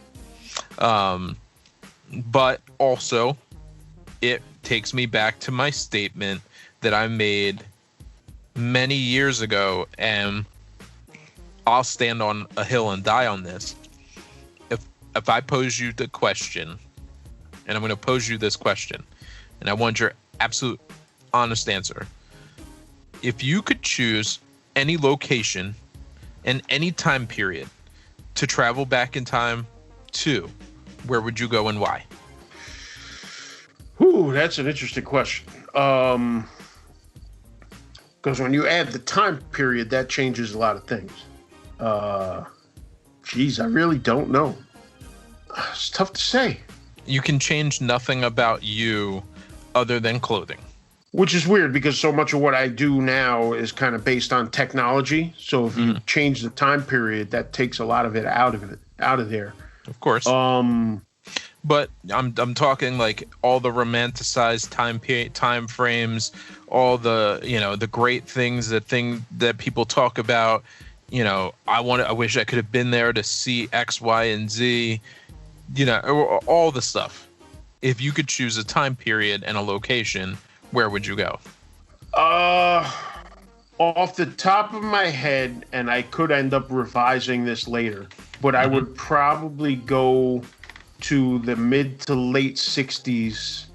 But also, it takes me back to my statement that I made many years ago, and I'll stand on a hill and die on this. If I pose you the question, and I'm going to pose you this question, and I want your absolute honest answer. If you could choose any location and any time period to travel back in time to, where would you go and why? Ooh, that's an interesting question. Because when you add the time period, that changes a lot of things. Geez, I really don't know. It's tough to say. You can change nothing about you other than clothing. Which is weird because so much of what I do now is kind of based on technology. So if you change the time period, that takes a lot of it out of there. Of course. But I'm talking like all the romanticized time frames, all the, you know, the great things that people talk about. You know, I wish I could have been there to see X, Y, and Z. You know, all the stuff. If you could choose a time period and a location, where would you go? Off the top of my head, and I could end up revising this later, but I would probably go to the mid to late 60s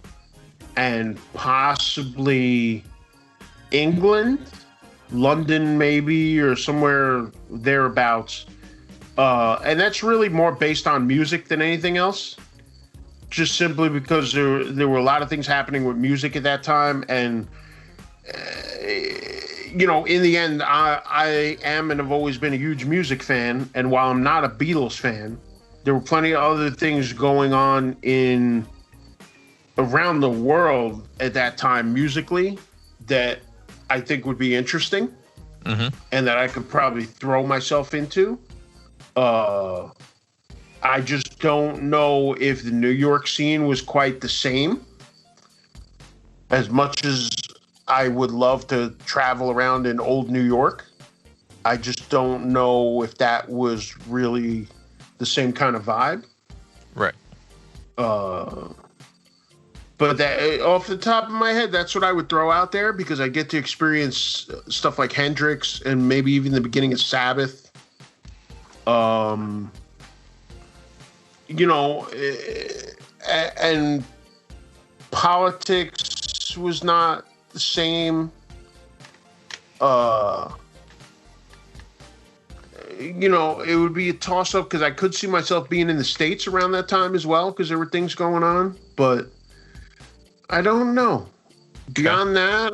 and possibly England, London maybe, or somewhere thereabouts. And that's really more based on music than anything else. Just simply because there were a lot of things happening with music at that time. And, you know, in the end, I am and have always been a huge music fan. And while I'm not a Beatles fan, there were plenty of other things going on around the world at that time musically that I think would be interesting and that I could probably throw myself into. I just don't know if the New York scene was quite the same. As much as I would love to travel around in old New York, I just don't know if that was really the same kind of vibe. Right. But that, off the top of my head, that's what I would throw out there because I get to experience stuff like Hendrix and maybe even the beginning of Sabbath. You know, and politics was not the same. You know, it would be a toss-up because I could see myself being in the States around that time as well because there were things going on, but I don't know. Okay. Beyond that,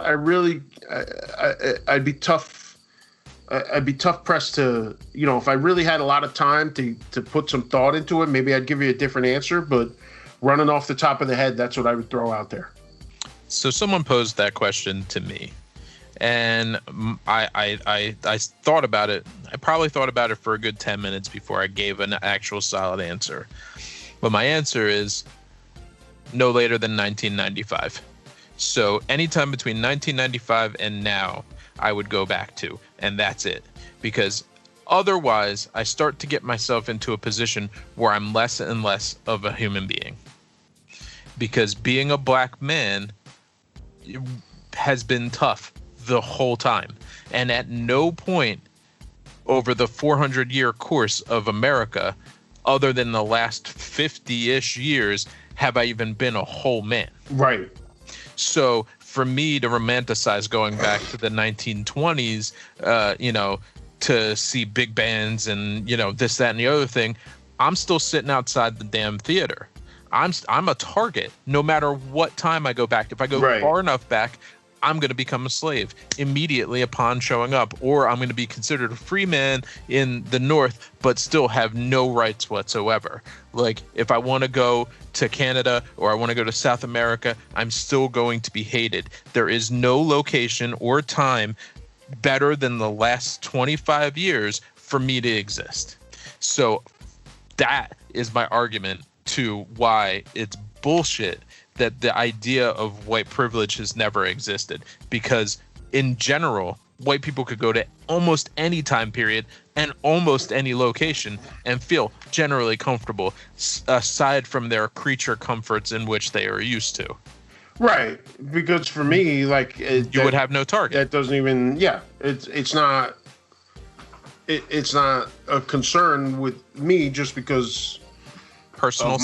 I'd be tough. I'd be tough pressed to, you know, if I really had a lot of time to put some thought into it, maybe I'd give you a different answer, but running off the top of the head, that's what I would throw out there. So someone posed that question to me, and I thought about it. I probably thought about it for a good 10 minutes before I gave an actual solid answer. But my answer is no later than 1995. So anytime between 1995 and now, I would go back to, and that's it. Because otherwise, I start to get myself into a position where I'm less and less of a human being. Because being a black man has been tough the whole time. And at no point over the 400-year course of America, other than the last 50-ish years, have I even been a whole man. Right. So for me to romanticize going back to the 1920s, you know, to see big bands and, you know, this, that, and the other thing, I'm still sitting outside the damn theater. I'm a target no matter what time I go back. If I go far enough back, I'm going to become a slave immediately upon showing up, or I'm going to be considered a free man in the North, but still have no rights whatsoever. Like if I want to go to Canada or I want to go to South America, I'm still going to be hated. There is no location or time better than the last 25 years for me to exist. So that is my argument to why it's bullshit that the idea of white privilege has never existed, because in general, white people could go to almost any time period and almost any location and feel generally comfortable, aside from their creature comforts in which they are used to. Right, because for me, like you would have no target. That doesn't even, it's not a concern with me just because personal of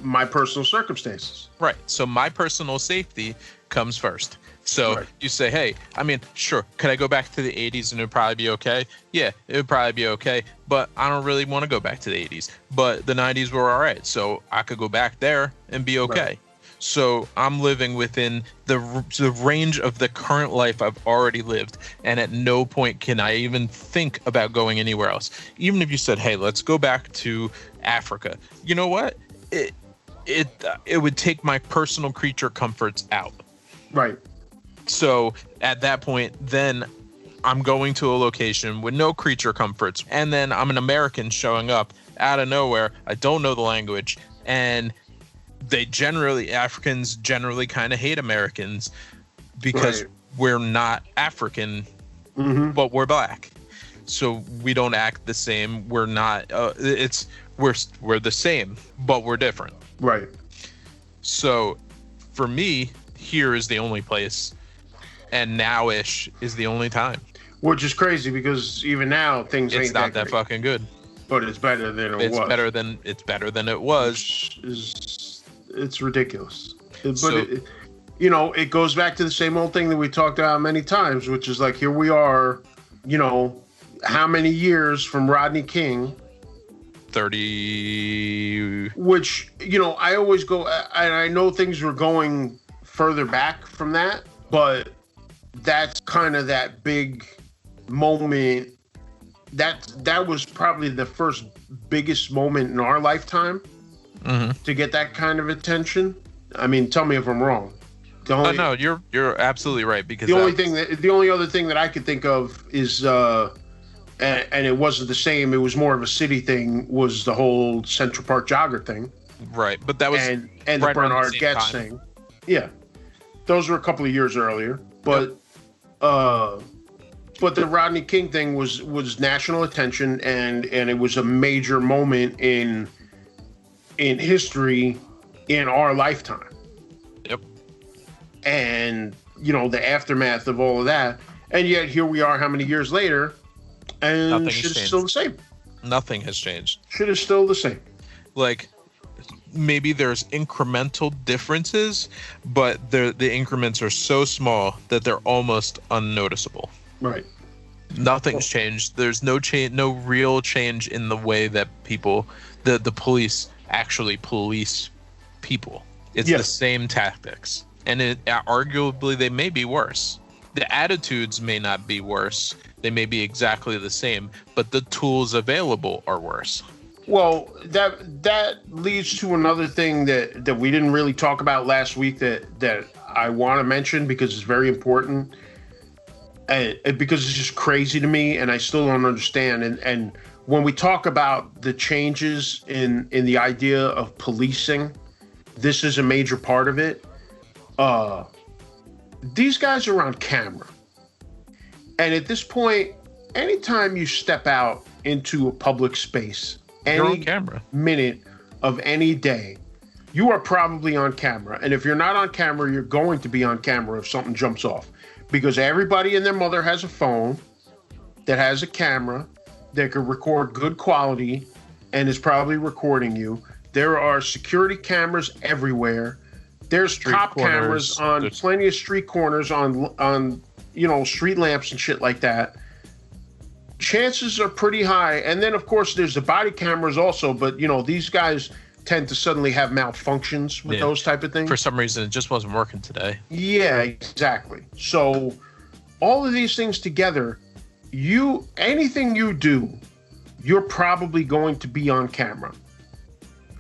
my personal circumstances. Right. So my personal safety comes first. So you say, hey, I mean, sure, could I go back to the 80s and it would probably be okay? Yeah, it would probably be okay, but I don't really want to go back to the 80s. But the 90s were all right, so I could go back there and be okay. Right. So I'm living within the range of the current life I've already lived, and at no point can I even think about going anywhere else. Even if you said, hey, let's go back to Africa. You know what? It would take my personal creature comforts out. Right. So at that point, then I'm going to a location with no creature comforts, and then I'm an American showing up out of nowhere. I don't know the language, and Africans generally kind of hate Americans because we're not African, but we're black. So we don't act the same. We're not. We're the same, but we're different. Right. So for me, here is the only place, and now-ish is the only time. Which is crazy because even now things ain't not that fucking good. But it's better than it was. It's better than it was. It's ridiculous. It goes back to the same old thing that we talked about many times, which is like, here we are, how many years from Rodney King? 30. Which, I always go, and I know things were going further back from that, but that's kind of that big moment. That was probably the first biggest moment in our lifetime to get that kind of attention. I mean, tell me if I'm wrong. No, you're absolutely right, because the only other thing that I could think of is and it wasn't the same, it was more of a city thing, was the whole Central Park jogger thing. Right, but that was and the Bernard Goetz thing. Yeah. Those were a couple of years earlier, but but the Rodney King thing was national attention, and it was a major moment in history in our lifetime. Yep. And the aftermath of all of that, and yet here we are, how many years later, and shit is still the same. Nothing has changed. Shit is still the same. Like, maybe there's incremental differences, but the increments are so small that they're almost unnoticeable. Right. Nothing's changed. There's no real change in the way that the police actually police people. It's the same tactics, and arguably they may be worse. The attitudes may not be worse. They may be exactly the same, but the tools available are worse. Well, that leads to another thing that we didn't really talk about last week that I want to mention because it's very important. Because it's just crazy to me, and I still don't understand. And when we talk about the changes in the idea of policing, this is a major part of it. These guys are on camera, and at this point, anytime you step out into a public space, any minute of any day, you are probably on camera. And if you're not on camera, you're going to be on camera if something jumps off. Because everybody and their mother has a phone that has a camera that could record good quality and is probably recording you. There are security cameras everywhere. There's cop cameras on plenty of street corners, on street lamps and shit like that. Chances are pretty high. And then, of course, there's the body cameras also. But, these guys tend to suddenly have malfunctions with those type of things. For some reason, it just wasn't working today. Yeah, exactly. So all of these things together, anything you do, you're probably going to be on camera.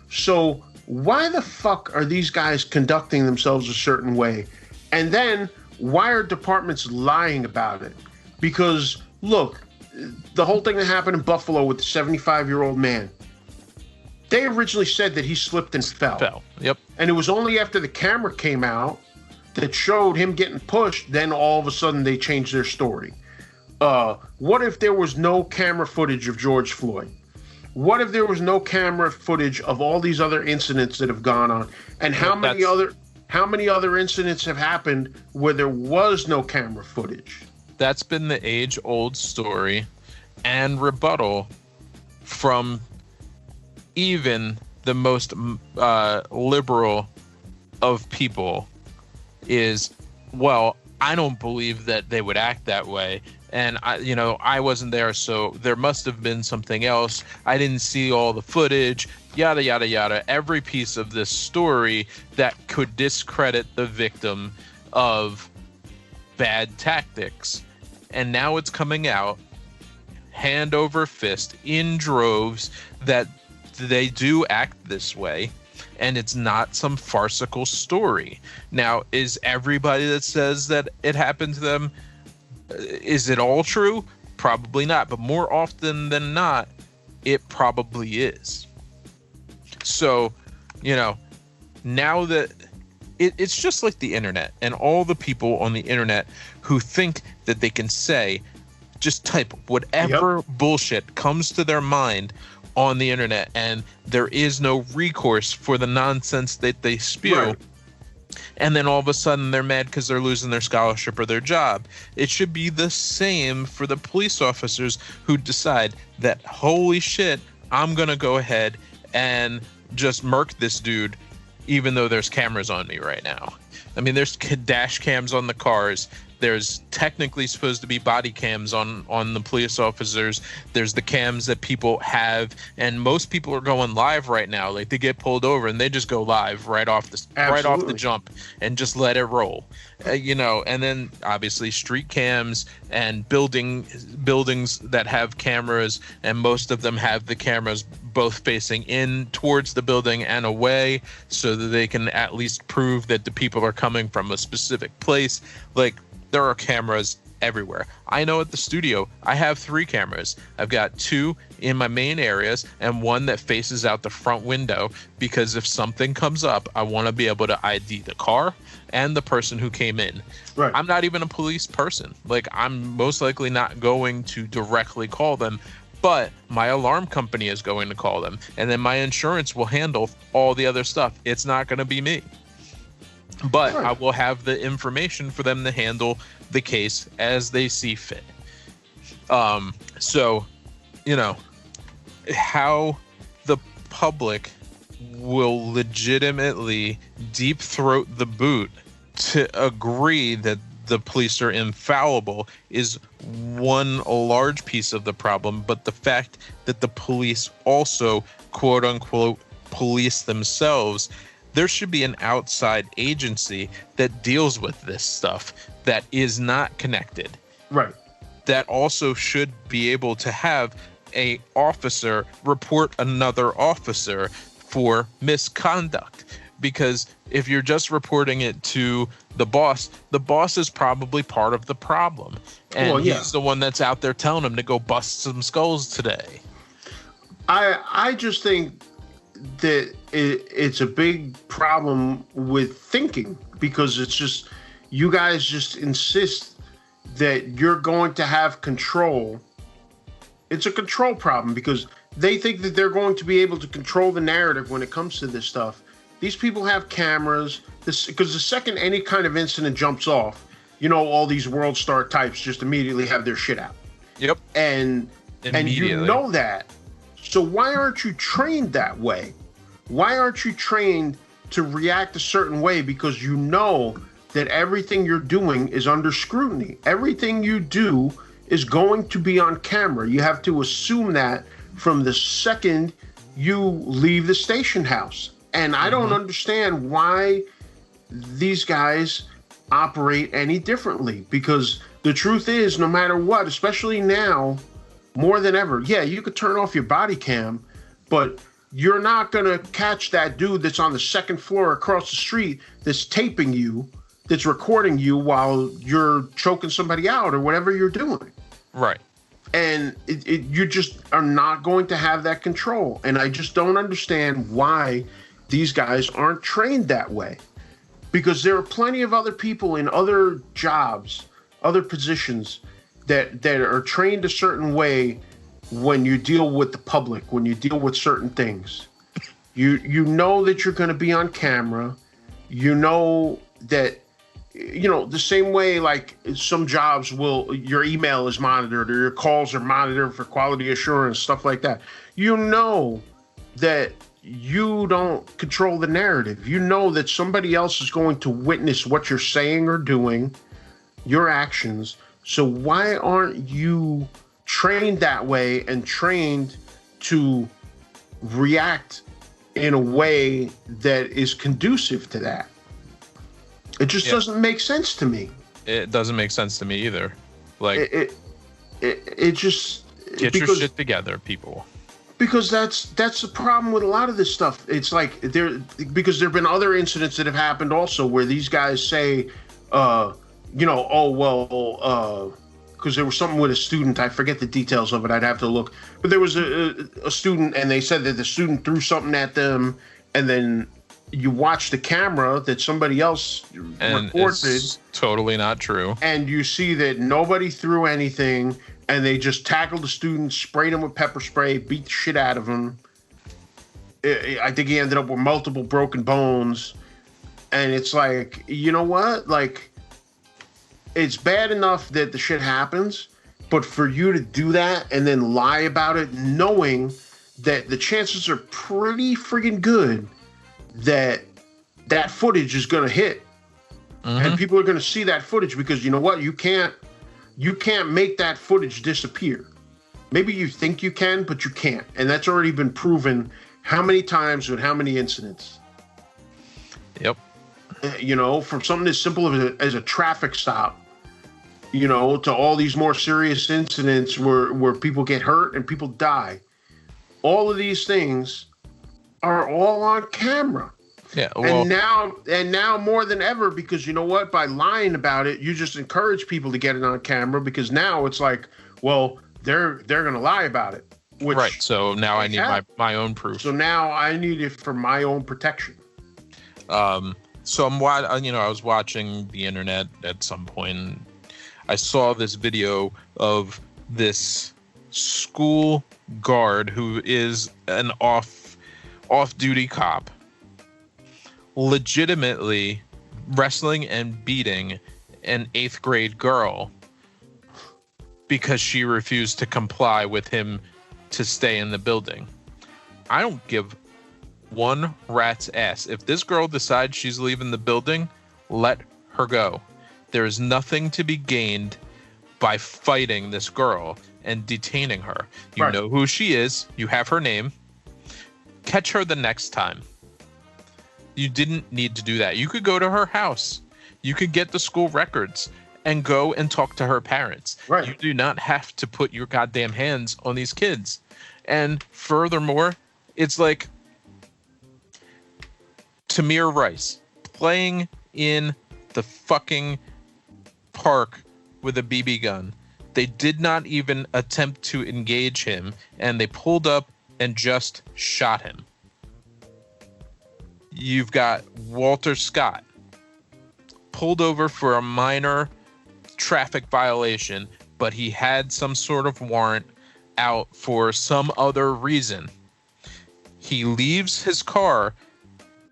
So why the fuck are these guys conducting themselves a certain way? And then why are departments lying about it? Because look, the whole thing that happened in Buffalo with the 75-year-old man, they originally said that he slipped and fell. Yep. And it was only after the camera came out that showed him getting pushed, then all of a sudden they changed their story. What if there was no camera footage of George Floyd? What if there was no camera footage of all these other incidents that have gone on? And how many other incidents have happened where there was no camera footage? That's been the age-old story and rebuttal from even the most liberal of people is, well, I don't believe that they would act that way. And I wasn't there, so there must have been something else. I didn't see all the footage, yada, yada, yada. Every piece of this story that could discredit the victim of bad tactics. And now it's coming out hand over fist in droves that they do act this way, and it's not some farcical story. Now, is everybody that says that it happened to them, is it all true? Probably not, but more often than not, it probably is. So, now that it's just like the internet and all the people on the internet who think that they can just type whatever bullshit comes to their mind on the internet, and there is no recourse for the nonsense that they spew. Right. And then all of a sudden they're mad because they're losing their scholarship or their job. It should be the same for the police officers who decide that, holy shit, I'm going to go ahead and just murk this dude, even though there's cameras on me right now. I mean, there's dash cams on the cars. There's technically supposed to be body cams on the police officers. There's the cams that people have, and most people are going live right now. Like, they get pulled over and they just go live right off the jump and just let it roll. And then obviously street cams and buildings that have cameras, and most of them have the cameras both facing in towards the building and away, so that they can at least prove that the people are coming from a specific place. Like, there are cameras everywhere. I know at the studio, I have 3 cameras. I've got 2 in my main areas and 1 that faces out the front window, because if something comes up, I want to be able to ID the car and the person who came in. Right. I'm not even a police person. Like, I'm most likely not going to directly call them, but my alarm company is going to call them, and then my insurance will handle all the other stuff. It's not going to be me. But I will have the information for them to handle the case as they see fit. So, how the public will legitimately deep throat the boot to agree that the police are infallible is one large piece of the problem. But the fact that the police also, quote unquote, police themselves, there should be an outside agency that deals with this stuff that is not connected. Right. That also should be able to have a officer report another officer for misconduct. Because if you're just reporting it to the boss is probably part of the problem. And he's the one that's out there telling him to go bust some skulls today. I just think that it's a big problem with thinking, because it's just, you guys just insist that you're going to have control. It's a control problem because they think that they're going to be able to control the narrative when it comes to this stuff. These people have cameras, because the second any kind of incident jumps off, all these world star types just immediately have their shit out. Yep. And you know that. So why aren't you trained that way? Why aren't you trained to react a certain way? Because you know that everything you're doing is under scrutiny. Everything you do is going to be on camera. You have to assume that from the second you leave the station house. And I don't understand why these guys operate any differently, because the truth is, no matter what, especially now, more than ever, you could turn off your body cam, but you're not going to catch that dude that's on the second floor across the street that's taping you, that's recording you while you're choking somebody out or whatever you're doing. Right. And you just are not going to have that control. And I just don't understand why these guys aren't trained that way, because there are plenty of other people in other jobs, other positions that are trained a certain way when you deal with the public, when you deal with certain things. You know that you're going to be on camera. You know that, the same way like some jobs your email is monitored or your calls are monitored for quality assurance, stuff like that. You know that you don't control the narrative. You know that somebody else is going to witness what you're saying or doing, your actions. So why aren't you trained that way and trained to react in a way that is conducive to that? It just doesn't make sense to me. It doesn't make sense to me either. Like it just get your shit together, people. Because that's the problem with a lot of this stuff. It's like because there've been other incidents that have happened also where these guys say, because there was something with a student. I forget the details of it. I'd have to look. But there was a student, and they said that the student threw something at them, and then you watch the camera that somebody else recorded. It's totally not true. And you see that nobody threw anything, and they just tackled the student, sprayed him with pepper spray, beat the shit out of him. I think he ended up with multiple broken bones. And it's like, you know what? Like, it's bad enough that the shit happens, but for you to do that and then lie about it, knowing that the chances are pretty friggin' good that footage is going to hit. And people are going to see that footage, because you know what? You can't make that footage disappear. Maybe you think you can, but you can't. And that's already been proven how many times with how many incidents. Yep. From something as simple as a traffic stop, to all these more serious incidents where people get hurt and people die. All of these things are all on camera. Yeah. Well, and now more than ever, because you know what? By lying about it, you just encourage people to get it on camera, because now it's like, well, they're going to lie about it. Right. So now I need my own proof. So now I need it for my own protection. So I was watching the internet at some point. And I saw this video of this school guard who is an off-duty cop, legitimately wrestling and beating an 8th grade girl because she refused to comply with him to stay in the building. I don't give one rat's ass. If this girl decides she's leaving the building, let her go. There is nothing to be gained by fighting this girl and detaining her. You know who she is. You have her name. Catch her the next time. You didn't need to do that. You could go to her house. You could get the school records and go and talk to her parents. You do not have to put your goddamn hands on these kids. And furthermore, it's like Tamir Rice playing in the fucking park with a BB gun. They did not even attempt to engage him, and they pulled up and just shot him. You've got Walter Scott pulled over for a minor traffic violation, but he had some sort of warrant out for some other reason. He leaves his car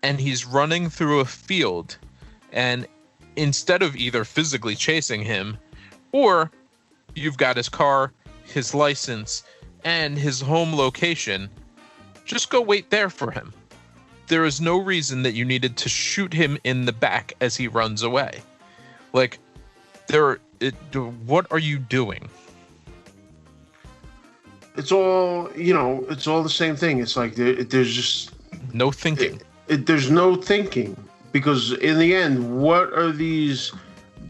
and he's running through a field, and instead of either physically chasing him, or you've got his car, his license, and his home location, just go wait there for him. There is no reason that you needed to shoot him in the back as he runs away. Like, what are you doing? It's all, it's all the same thing. It's like there's just no thinking. There's no thinking, because in the end, what are these?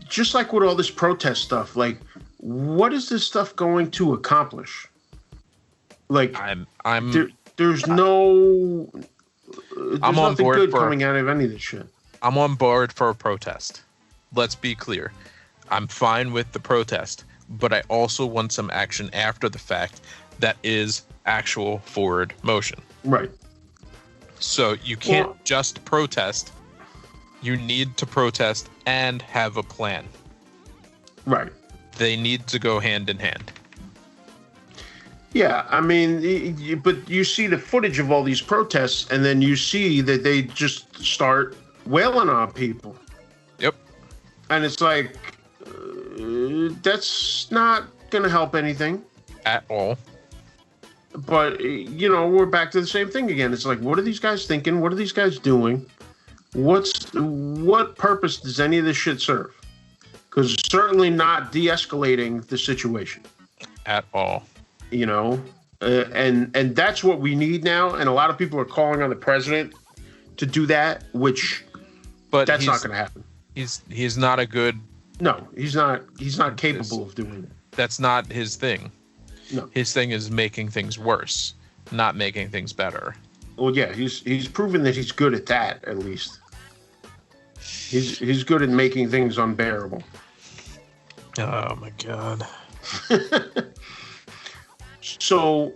Just like with all this protest stuff, like, what is this stuff going to accomplish? Like, there's nothing good coming out of any of this shit. I'm on board for a protest. Let's be clear. I'm fine with the protest, but I also want some action after the fact that is actual forward motion. Right. So you can't just protest. You need to protest and have a plan. Right. They need to go hand in hand. Yeah, I mean, but you see the footage of all these protests, and then you see that they just start wailing on people. Yep. And it's like, that's not going to help anything. At all. But, we're back to the same thing again. It's like, what are these guys thinking? What are these guys doing? What purpose does any of this shit serve? Because it's certainly not de-escalating the situation. At all. And that's what we need now. And a lot of people are calling on the president to do that, but that's not going to happen. He's not a good. No, he's not capable of doing it. That's not his thing. No. His thing is making things worse, not making things better. Well, yeah, he's proven that he's good at that, at least. He's good at making things unbearable. Oh my God. So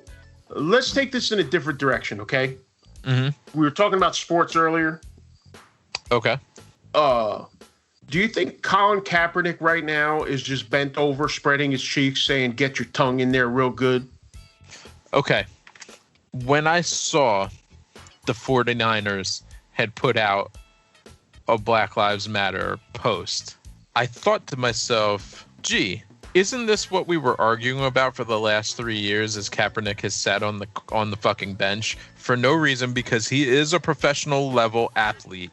let's take this in a different direction, okay? Mm-hmm. We were talking about sports earlier. Okay. Do you think Colin Kaepernick right now is just bent over, spreading his cheeks, saying, get your tongue in there real good? Okay. When I saw the 49ers had put out a Black Lives Matter post, I thought to myself, gee, isn't this what we were arguing about for the last 3 years as Kaepernick has sat on the fucking bench for no reason, because he is a professional level athlete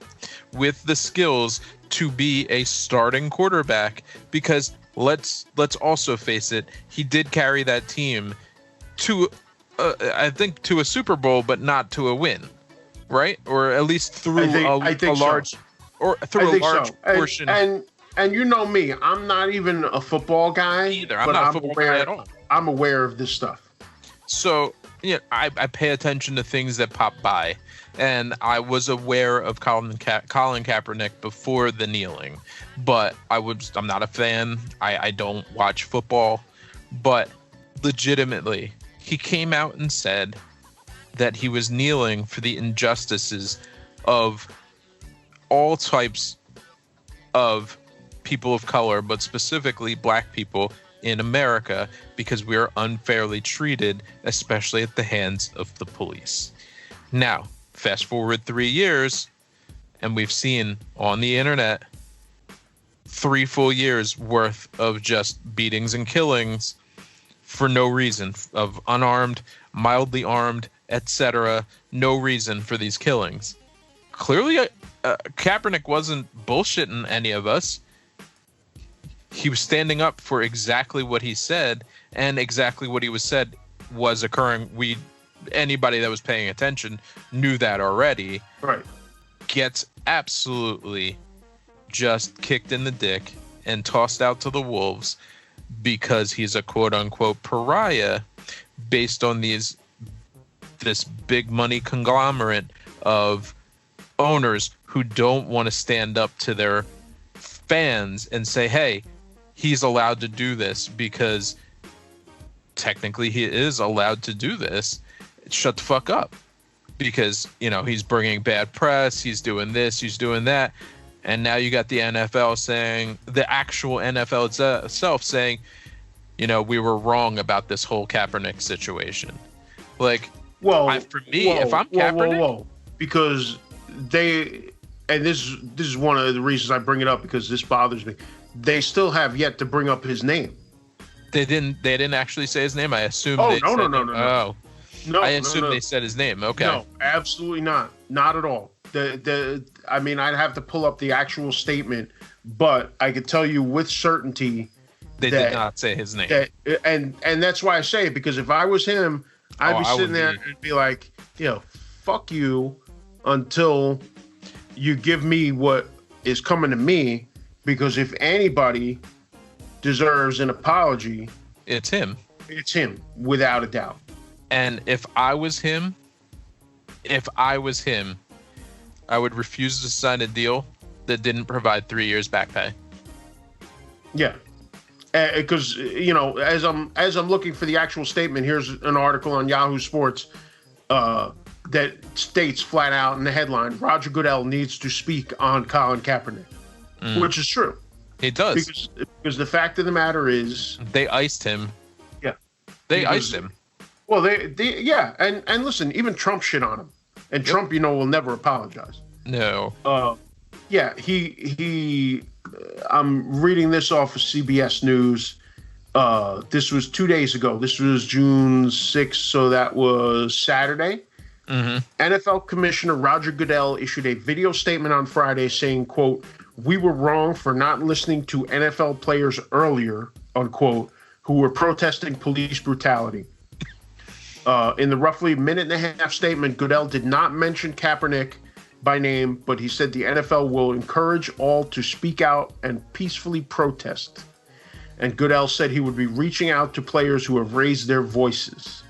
with the skills to be a starting quarterback, because let's also face it, he did carry that team to I think to a Super Bowl, but not to a win, right? Or at least through a large portion. And you know me, I'm not even a football guy. Either. I'm not a football guy at all. I'm aware of this stuff. So, I pay attention to things that pop by. And I was aware of Colin Kaepernick before the kneeling. But I'm not a fan. I don't watch football. But legitimately, he came out and said that he was kneeling for the injustices of all types of people of color, but specifically black people in America, because we are unfairly treated, especially at the hands of the police. Now, fast forward 3 years, and we've seen on the internet 3 full years worth of just beatings and killings for no reason, of unarmed, mildly armed, etc. No reason for these killings. Clearly, Kaepernick wasn't bullshitting any of us. He was standing up for exactly what he said, and exactly what he was said was occurring. Anybody that was paying attention knew that already. Right. Gets absolutely just kicked in the dick and tossed out to the wolves because he's a quote-unquote pariah based on this big money conglomerate of owners who don't want to stand up to their fans and say, hey, he's allowed to do this because technically he is allowed to do this. Shut the fuck up. Because, he's bringing bad press, he's doing this, he's doing that. And now you got the NFL saying, the actual NFL itself saying, we were wrong about this whole Kaepernick situation. Like, for me, if I'm Kaepernick... Because and this is one of the reasons I bring it up, because this bothers me. They still have yet to bring up his name. They didn't actually say his name. I assume. No. No, I assume they said his name. Okay. No, absolutely not. Not at all. I mean, I'd have to pull up the actual statement, but I could tell you with certainty they did not say his name. And that's why I say it, because if I was him, I'd be sitting there and be like, fuck you until you give me what is coming to me, because if anybody deserves an apology, it's him. It's him, without a doubt. And if I was him, I would refuse to sign a deal that didn't provide 3 years back pay. Yeah. Because, as I'm looking for the actual statement, here's an article on Yahoo Sports that states flat out in the headline, Roger Goodell needs to speak on Colin Kaepernick, which is true. He does. Because the fact of the matter is... They iced him. Yeah. They iced him. Well, yeah. And listen, even Trump shit on him. And Trump, will never apologize. No. Yeah, he I'm reading this off of CBS News. This was 2 days ago. This was June 6th, so that was Saturday. Mm-hmm. NFL Commissioner Roger Goodell issued a video statement on Friday saying, quote, "We were wrong for not listening to NFL players earlier," unquote, who were protesting police brutality. In the roughly minute and a half statement, Goodell did not mention Kaepernick by name, but he said the NFL will encourage all to speak out and peacefully protest. And Goodell said he would be reaching out to players who have raised their voices.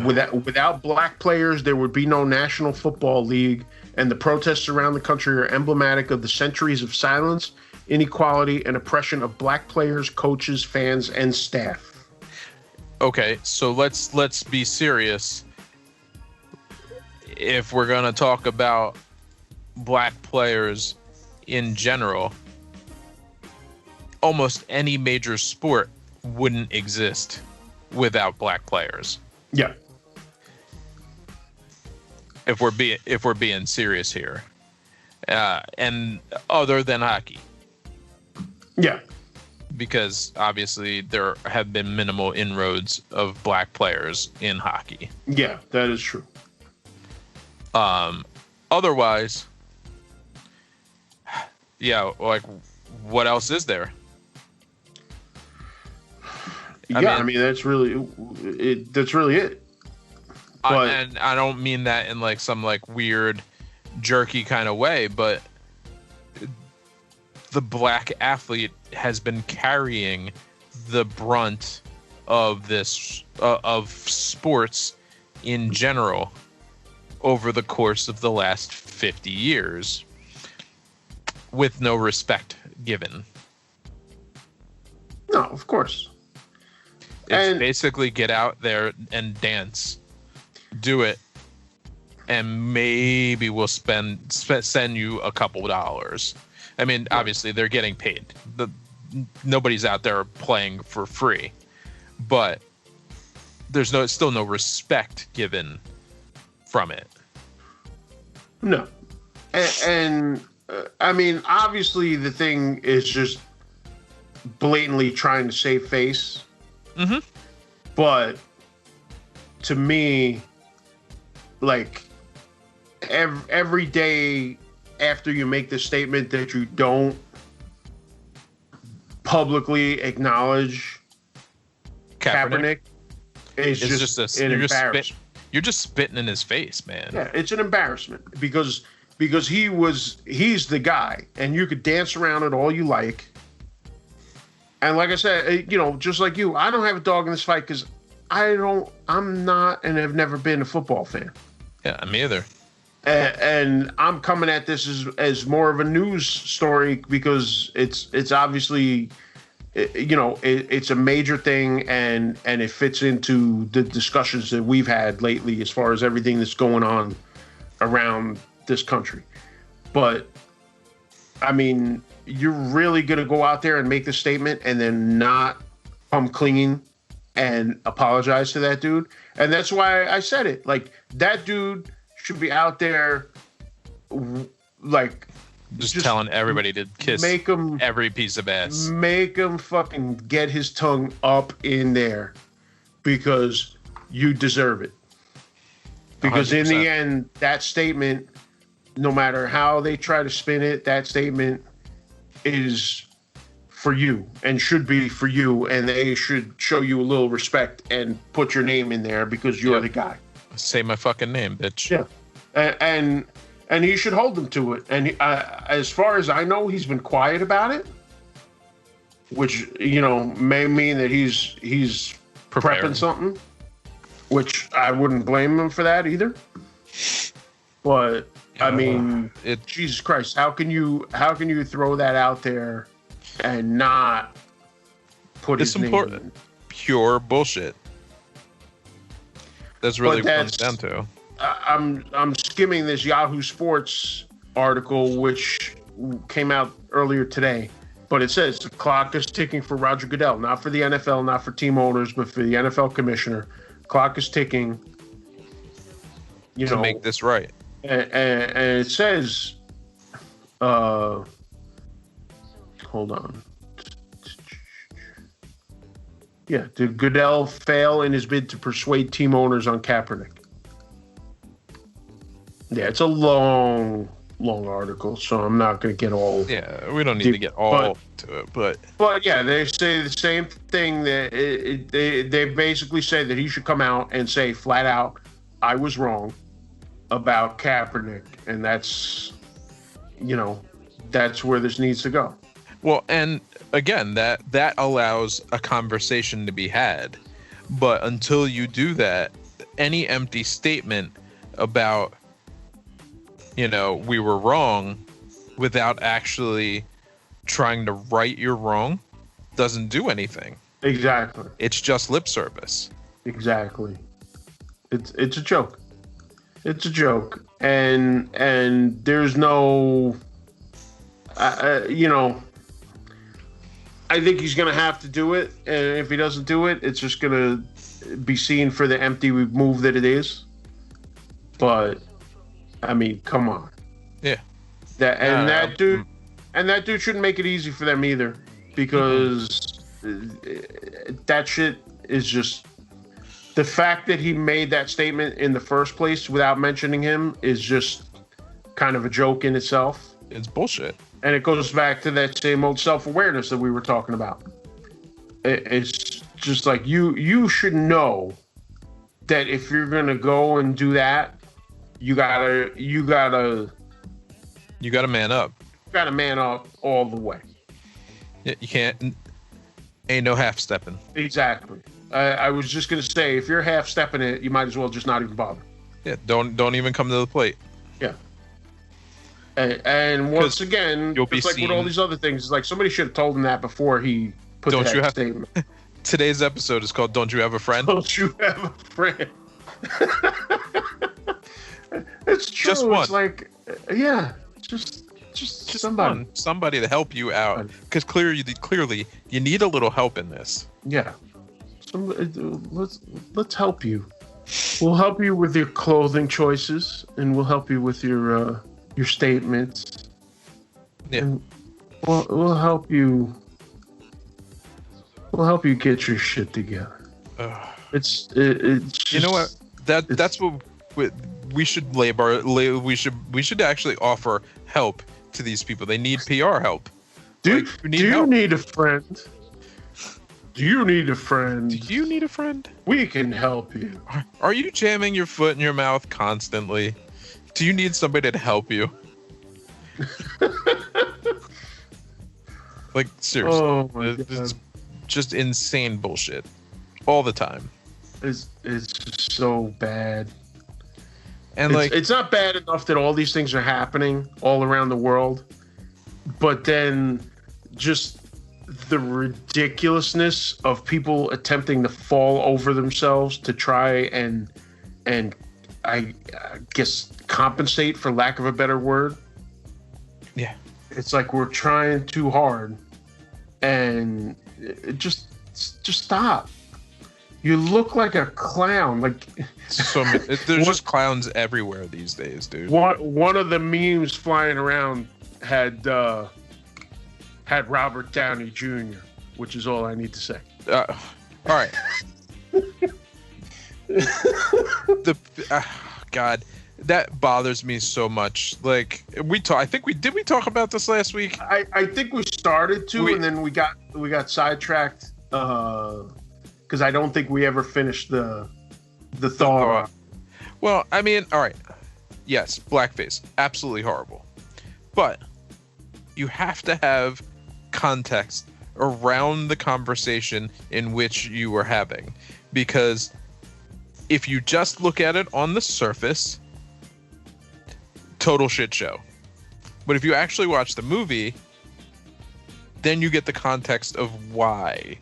Without black players, there would be no National Football League, and the protests around the country are emblematic of the centuries of silence, inequality, and oppression of black players, coaches, fans, and staff. Okay, so let's be serious. If we're going to talk about black players in general, almost any major sport wouldn't exist without black players. Yeah. If we're being serious here, and other than hockey. Yeah. Because obviously there have been minimal inroads of black players in hockey. Yeah, that is true. Otherwise, yeah, like what else is there? I mean that's really it. That's really it. But, and I don't mean that in like some like weird, jerky kind of way, but the black athlete has been carrying the brunt of this of sports in general over the course of the last 50 years with no respect given. No, of course. It's basically get out there and dance, do it, and maybe we'll send you a couple dollars. I mean, obviously they're getting paid. Nobody's out there playing for free, but there's still no respect given from it. No, and I mean, obviously the thing is just blatantly trying to save face. Mm-hmm. But to me, like every day after you make the statement that you don't publicly acknowledge Kaepernick is just an embarrassment. You're just spitting in his face, man. Yeah, it's an embarrassment because he's the guy, and you could dance around it all you like. And like I said, just like you, I don't have a dog in this fight because I'm not and have never been a football fan. Yeah, me either. And I'm coming at this as more of a news story because it's obviously, it's a major thing and it fits into the discussions that we've had lately as far as everything that's going on around this country. But I mean, you're really going to go out there and make the statement and then not come clean and apologize to that dude. And that's why I said it. Like, that dude should be out there, like, just telling everybody to kiss every piece of ass. Make him fucking get his tongue up in there because you deserve it. Because 100%. In the end, that statement, no matter how they try to spin it, that statement is for you and should be for you, and they should show you a little respect and put your name in there because you're the guy. Say my fucking name, bitch. Yeah, and he should hold them to it. And as far as I know, he's been quiet about it, which may mean that he's prepping something, which I wouldn't blame him for that either. But I mean, Jesus Christ, how can you throw that out there and not put his name in? Pure bullshit. That's really what it comes down to. I'm skimming this Yahoo Sports article, which came out earlier today, but it says the clock is ticking for Roger Goodell, not for the NFL, not for team owners, but for the NFL commissioner. Clock is ticking. To make this right. And it says, hold on. Yeah, did Goodell fail in his bid to persuade team owners on Kaepernick? Yeah, it's a long article, so I'm not going to get all. Yeah, we don't need to get all to it, but yeah, they say the same thing. That they basically say that he should come out and say flat out, "I was wrong about Kaepernick," and that's where this needs to go. Well, and again, that allows a conversation to be had, but until you do that, any empty statement about we were wrong without actually trying to right your wrong doesn't do anything. Exactly. It's just lip service. Exactly. It's a joke. It's a joke. And there's no, I think he's going to have to do it. And if he doesn't do it, it's just going to be seen for the empty move that it is. But I mean, come on. Yeah. That dude shouldn't make it easy for them either, because that shit is just, the fact that he made that statement in the first place without mentioning him is just kind of a joke in itself. It's bullshit. And it goes back to that same old self-awareness that we were talking about. It's just like you should know that if you're gonna go and do that, you gotta man up. You gotta man up all the way. Yeah, you can't. Ain't no half stepping. Exactly. I was just gonna say, if you're half stepping it, you might as well just not even bother. Yeah. Don't even come to the plate. Yeah. And once again, it's like with all these other things, it's like somebody should have told him that before he put that statement. Today's episode is called "Don't You Have a Friend?" Don't you have a friend? It's true. Just one. It's like, yeah, just somebody. Somebody to help you out, because clearly you need a little help in this. Yeah. Let's help you. We'll help you with your clothing choices, and we'll help you with your statements. Yeah. And we'll help you. We'll help you get your shit together. It's just, you know what? That's what we should we should actually offer help to these people. They need PR help. Do you need a friend? Do you need a friend? Do you need a friend? We can help you. Are you jamming your foot in your mouth constantly? Do you need somebody to help you? Like, seriously. Oh my God. It's just insane bullshit. All the time. It's just so bad. And it's not bad enough that all these things are happening all around the world, but then just the ridiculousness of people attempting to fall over themselves to try and I guess compensate, for lack of a better word. Yeah. It's like we're trying too hard, and just stop. You look like a clown. Like there's just clowns everywhere these days, dude. One of the memes flying around had Robert Downey Jr., which is all I need to say. All right. God, that bothers me so much. Like I think we talk about this last week. I think we started to, and then we got sidetracked because I don't think we ever finished the thought. Well, I mean, all right. Yes, blackface, absolutely horrible. But you have to have context around the conversation in which you were having, because if you just look at it on the surface, total shit show. But if you actually watch the movie, then you get the context of why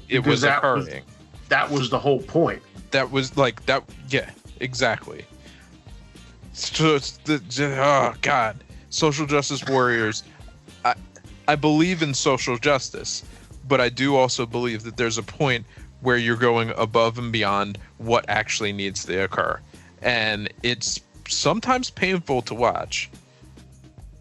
it was occurring. That was the whole point. That was like that. Yeah, exactly. So it's oh God, social justice warriors. I believe in social justice, but I do also believe that there's a point where you're going above and beyond what actually needs to occur. And it's sometimes painful to watch.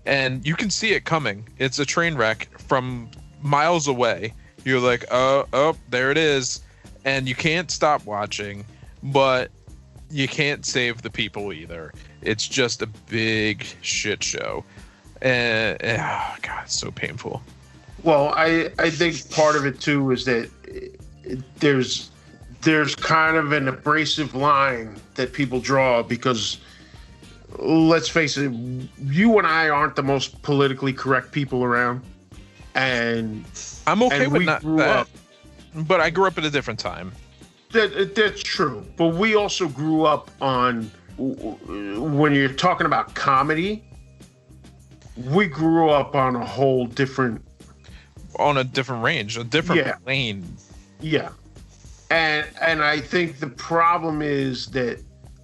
And you can see it coming. It's a train wreck from miles away. You're like, oh, there it is. And you can't stop watching, but you can't save the people either. It's just a big shit show. And oh God, it's so painful. Well, I think part of it too is that there's kind of an abrasive line that people draw, because let's face it, you and I aren't the most politically correct people around, and I'm okay with that. But I grew up at a different time. That's true, but we also grew up on, when you're talking about comedy, we grew up on a whole different range, a different lane. Yeah. And I think the problem is that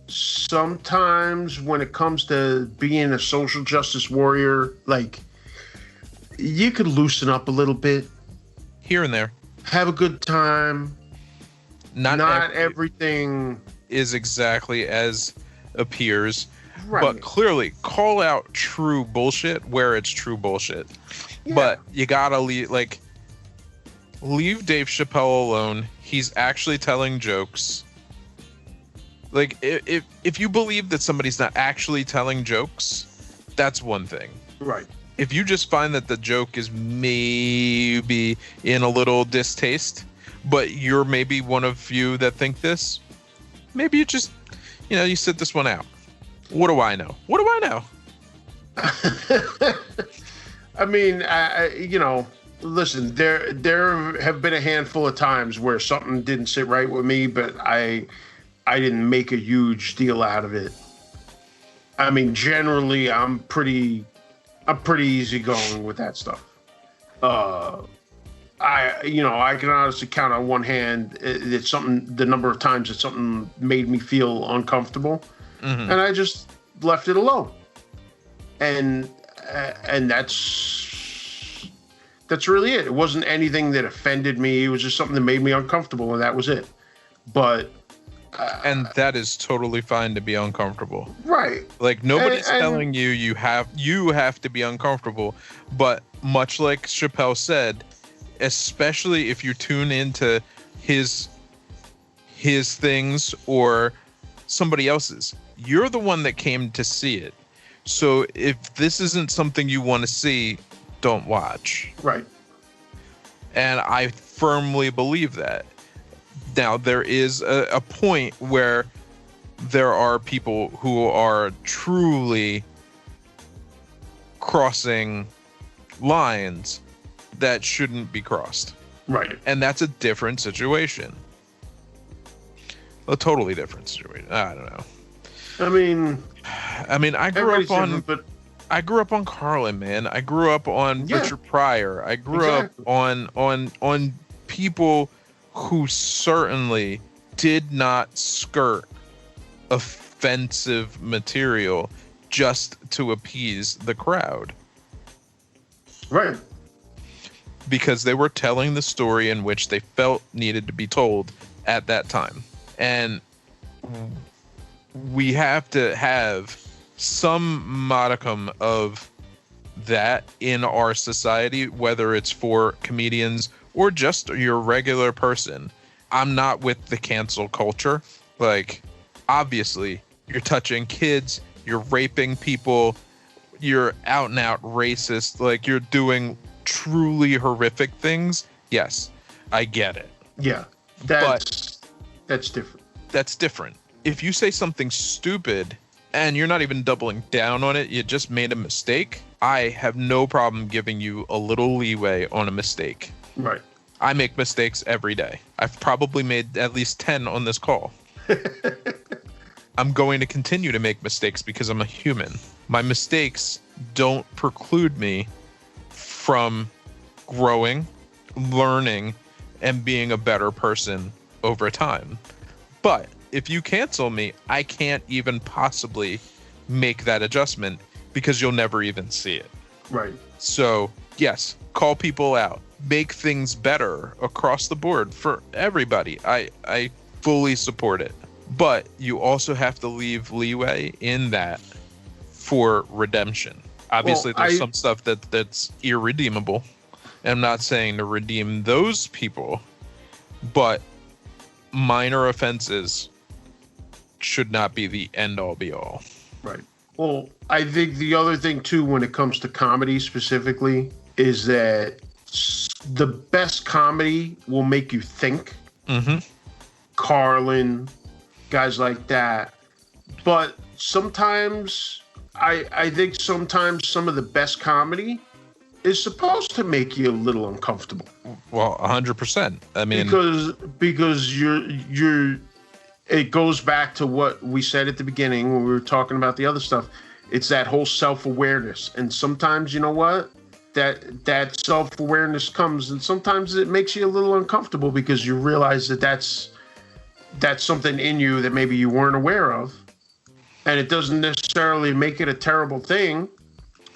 sometimes when it comes to being a social justice warrior, like, you could loosen up a little bit. Here and there. Have a good time. Not everything is exactly as appears. Right. But clearly call out true bullshit where it's true bullshit. Yeah. But you gotta leave Dave Chappelle alone. He's actually telling jokes. Like, if you believe that somebody's not actually telling jokes, that's one thing. Right. If you just find that the joke is maybe in a little distaste, but you're maybe one of few that think this, maybe you just, you sit this one out. What do I know? I mean, listen, there have been a handful of times where something didn't sit right with me, but I didn't make a huge deal out of it. I mean, generally, I'm pretty easygoing with that stuff. I can honestly count on one hand the number of times that something made me feel uncomfortable, and I just left it alone. And that's really it. It wasn't anything that offended me. It was just something that made me uncomfortable, and that was it. But and that is totally fine to be uncomfortable. Right. Like, nobody's telling you have to be uncomfortable, but much like Chappelle said, especially if you tune into his his things or somebody else's. You're the one that came to see it. So if this isn't something you want to see, don't watch. Right. And I firmly believe that. Now, there is a point where there are people who are truly crossing lines that shouldn't be crossed. Right. And that's a different situation. A totally different situation. I don't know. I mean, I grew up on Carlin, man. I grew up on Richard Pryor. I grew up on people who certainly did not skirt offensive material just to appease the crowd. Right. Because they were telling the story in which they felt needed to be told at that time. And we have to have some modicum of that in our society, whether it's for comedians or just your regular person. I'm not with the cancel culture. Like, obviously, you're touching kids, you're raping people, you're out and out racist, like you're doing truly horrific things. Yes, I get it. Yeah, that's different. That's different. If you say something stupid and you're not even doubling down on it, you just made a mistake, I have no problem giving you a little leeway on a mistake. Right. I make mistakes every day. I've probably made at least 10 on this call. I'm going to continue to make mistakes because I'm a human. My mistakes don't preclude me from growing, learning, and being a better person over time. But if you cancel me, I can't even possibly make that adjustment because you'll never even see it. Right. So, yes, call people out. Make things better across the board for everybody. I fully support it. But you also have to leave leeway in that for redemption. Obviously, there's some stuff that's irredeemable. I'm not saying to redeem those people, but minor offenses should not be the end-all be-all. Right. Well, I think the other thing, too, when it comes to comedy specifically, is that the best comedy will make you think. Mm-hmm. Carlin, guys like that. But sometimes, I think sometimes some of the best comedy is supposed to make you a little uncomfortable. Well, 100%. I mean, because you're it goes back to what we said at the beginning when we were talking about the other stuff. It's that whole self-awareness. And sometimes, you know what? That self-awareness comes, and sometimes it makes you a little uncomfortable because you realize that's something in you that maybe you weren't aware of. And it doesn't necessarily make it a terrible thing.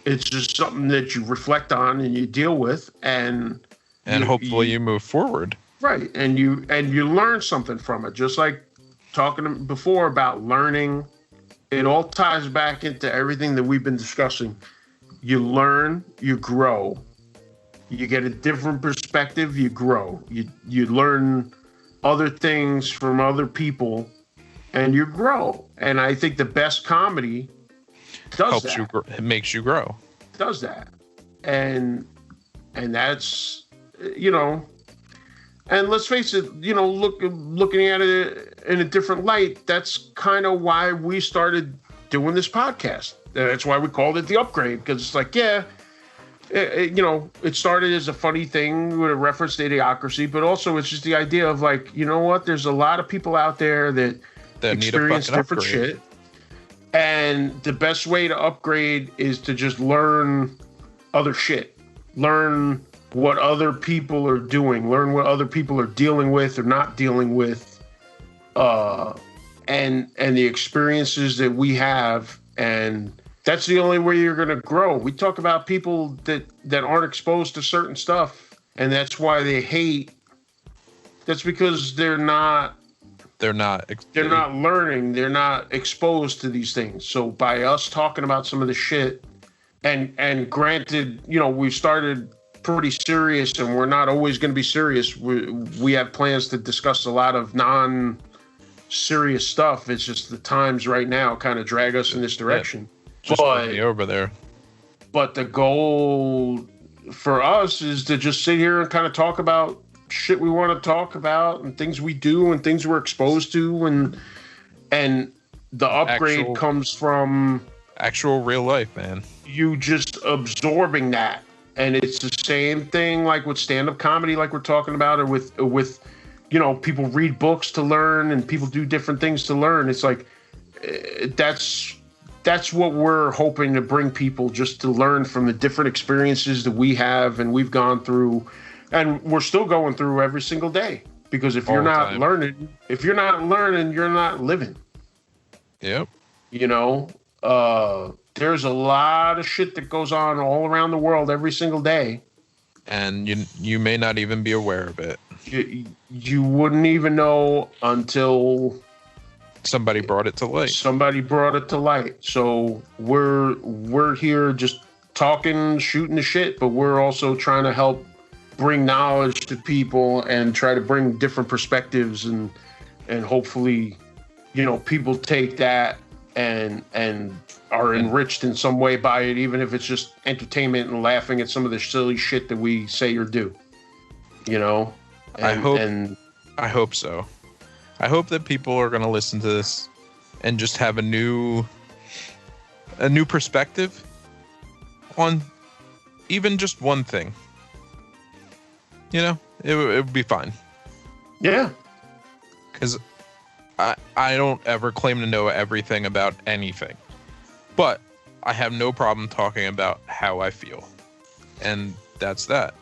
It's just something that you reflect on and you deal with, and hopefully you move forward. Right, and you learn something from it. Just like talking before about learning, it all ties back into everything that we've been discussing. You learn, you grow, you get a different perspective, you grow, you learn other things from other people, and you grow. And I think the best comedy does helps that. It makes you grow. Does that, and that's, you know. And let's face it, you know, looking at it in a different light, that's kind of why we started doing this podcast. That's why we called it The Upgrade, because it's like, you know, it started as a funny thing with a reference to Idiocracy, but also it's just the idea of like, you know what, there's a lot of people out there that experience different shit. And the best way to upgrade is to just learn other shit. Learn what other people are doing, learn what other people are dealing with or not dealing with, and the experiences that we have, and that's the only way you're going to grow. We talk about people that aren't exposed to certain stuff, and that's why they hate. That's because they're not learning, they're not exposed to these things. So by us talking about some of the shit, and granted, you know, we started pretty serious, and we're not always going to be serious. We have plans to discuss a lot of serious stuff. It's just the times right now kind of drag us in this direction. Just be over there. But the goal for us is to just sit here and kind of talk about shit we want to talk about and things we do and things we're exposed to, and the upgrade comes from actual real life, man. You just absorbing that. And it's the same thing like with stand-up comedy, like we're talking about, or with people read books to learn and people do different things to learn. It's like that's what we're hoping to bring people, just to learn from the different experiences that we have and we've gone through, and we're still going through every single day. Because if you're not learning, you're not living. Yep. There's a lot of shit that goes on all around the world every single day. And you may not even be aware of it. You wouldn't even know until somebody brought it to light. So we're here just talking, shooting the shit, but we're also trying to help bring knowledge to people and try to bring different perspectives, and hopefully, people take that and are enriched in some way by it, even if it's just entertainment and laughing at some of the silly shit that we say or do. I hope so. I hope that people are going to listen to this and just have a new perspective on even just one thing. It would be fine. Yeah. Because I don't ever claim to know everything about anything. But I have no problem talking about how I feel. And that's that.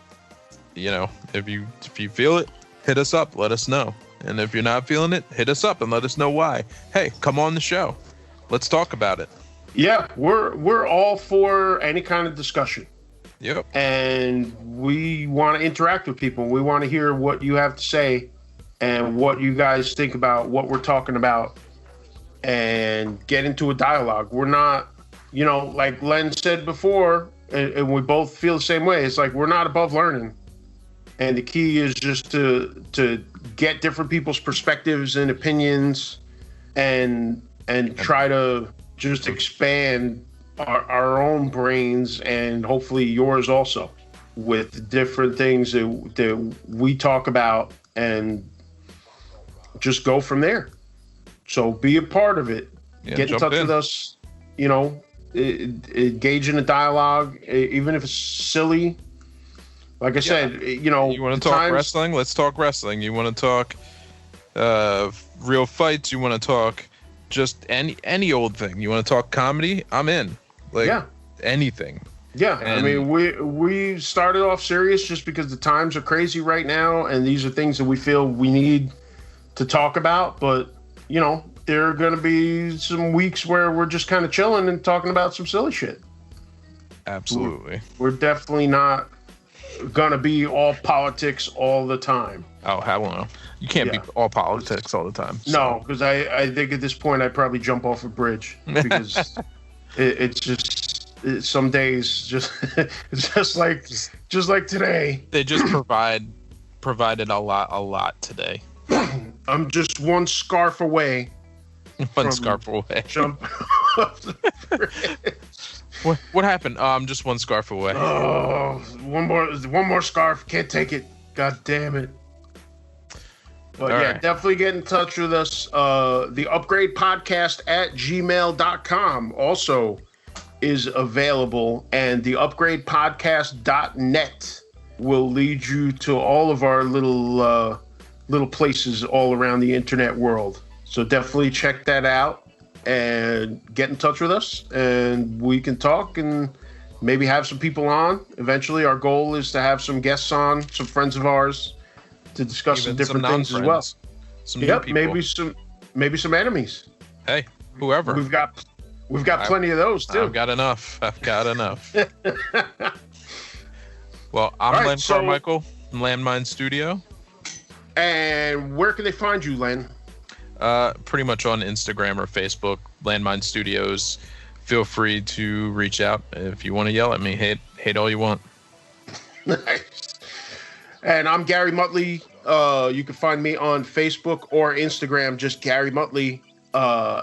If you feel it, hit us up, let us know. And if you're not feeling it, hit us up and let us know why. Hey, come on the show. Let's talk about it. Yeah, we're all for any kind of discussion. Yep. And we want to interact with people. We want to hear what you have to say and what you guys think about what we're talking about, and get into a dialogue. We're not, like Len said before, and we both feel the same way. It's like we're not above learning. And the key is just to get different people's perspectives and opinions, and try to just expand our own brains, and hopefully yours also, with different things that we talk about, and just go from there. So be a part of it. Yeah, get in touch with us, engage in a dialogue, even if it's silly. Like I said, you want to talk wrestling? Let's talk wrestling. You want to talk real fights? You want to talk just any old thing? You want to talk comedy? I'm in. Anything. Yeah, and I mean, we started off serious just because the times are crazy right now, and these are things that we feel we need to talk about. But there are going to be some weeks where we're just kind of chilling and talking about some silly shit. Absolutely. We're definitely not gonna be all politics all the time. Oh, hell no. You can't be all politics all the time. So. No, because I think at this point I'd probably jump off a bridge, because it's just some days it's just like today. They just provided a lot today. I'm just one scarf away. Jump off the bridge. What happened? I'm just one scarf away. Oh, one more scarf. Can't take it. God damn it. But all right. Definitely get in touch with us. The Upgrade Podcast at gmail.com also is available, and the upgradepodcast.net will lead you to all of our little places all around the internet world. So definitely check that out and get in touch with us, and we can talk and maybe have some people on. Eventually, our goal is to have some guests on, some friends of ours, to discuss some different things as well. Some new people. maybe some enemies. Hey, whoever. We've got plenty of those too. I've got enough. Well, I'm Len Carmichael from Landmine Studio. And where can they find you, Len? Pretty much on Instagram or Facebook, Landmine Studios. Feel free to reach out if you want to yell at me. Hate all you want. Nice. And I'm Gary Muttley, You can find me on Facebook or Instagram, just Gary Muttley.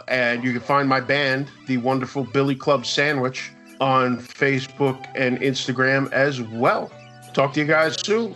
And you can find my band, the wonderful Billy Club Sandwich, on Facebook and Instagram as well. Talk to you guys soon.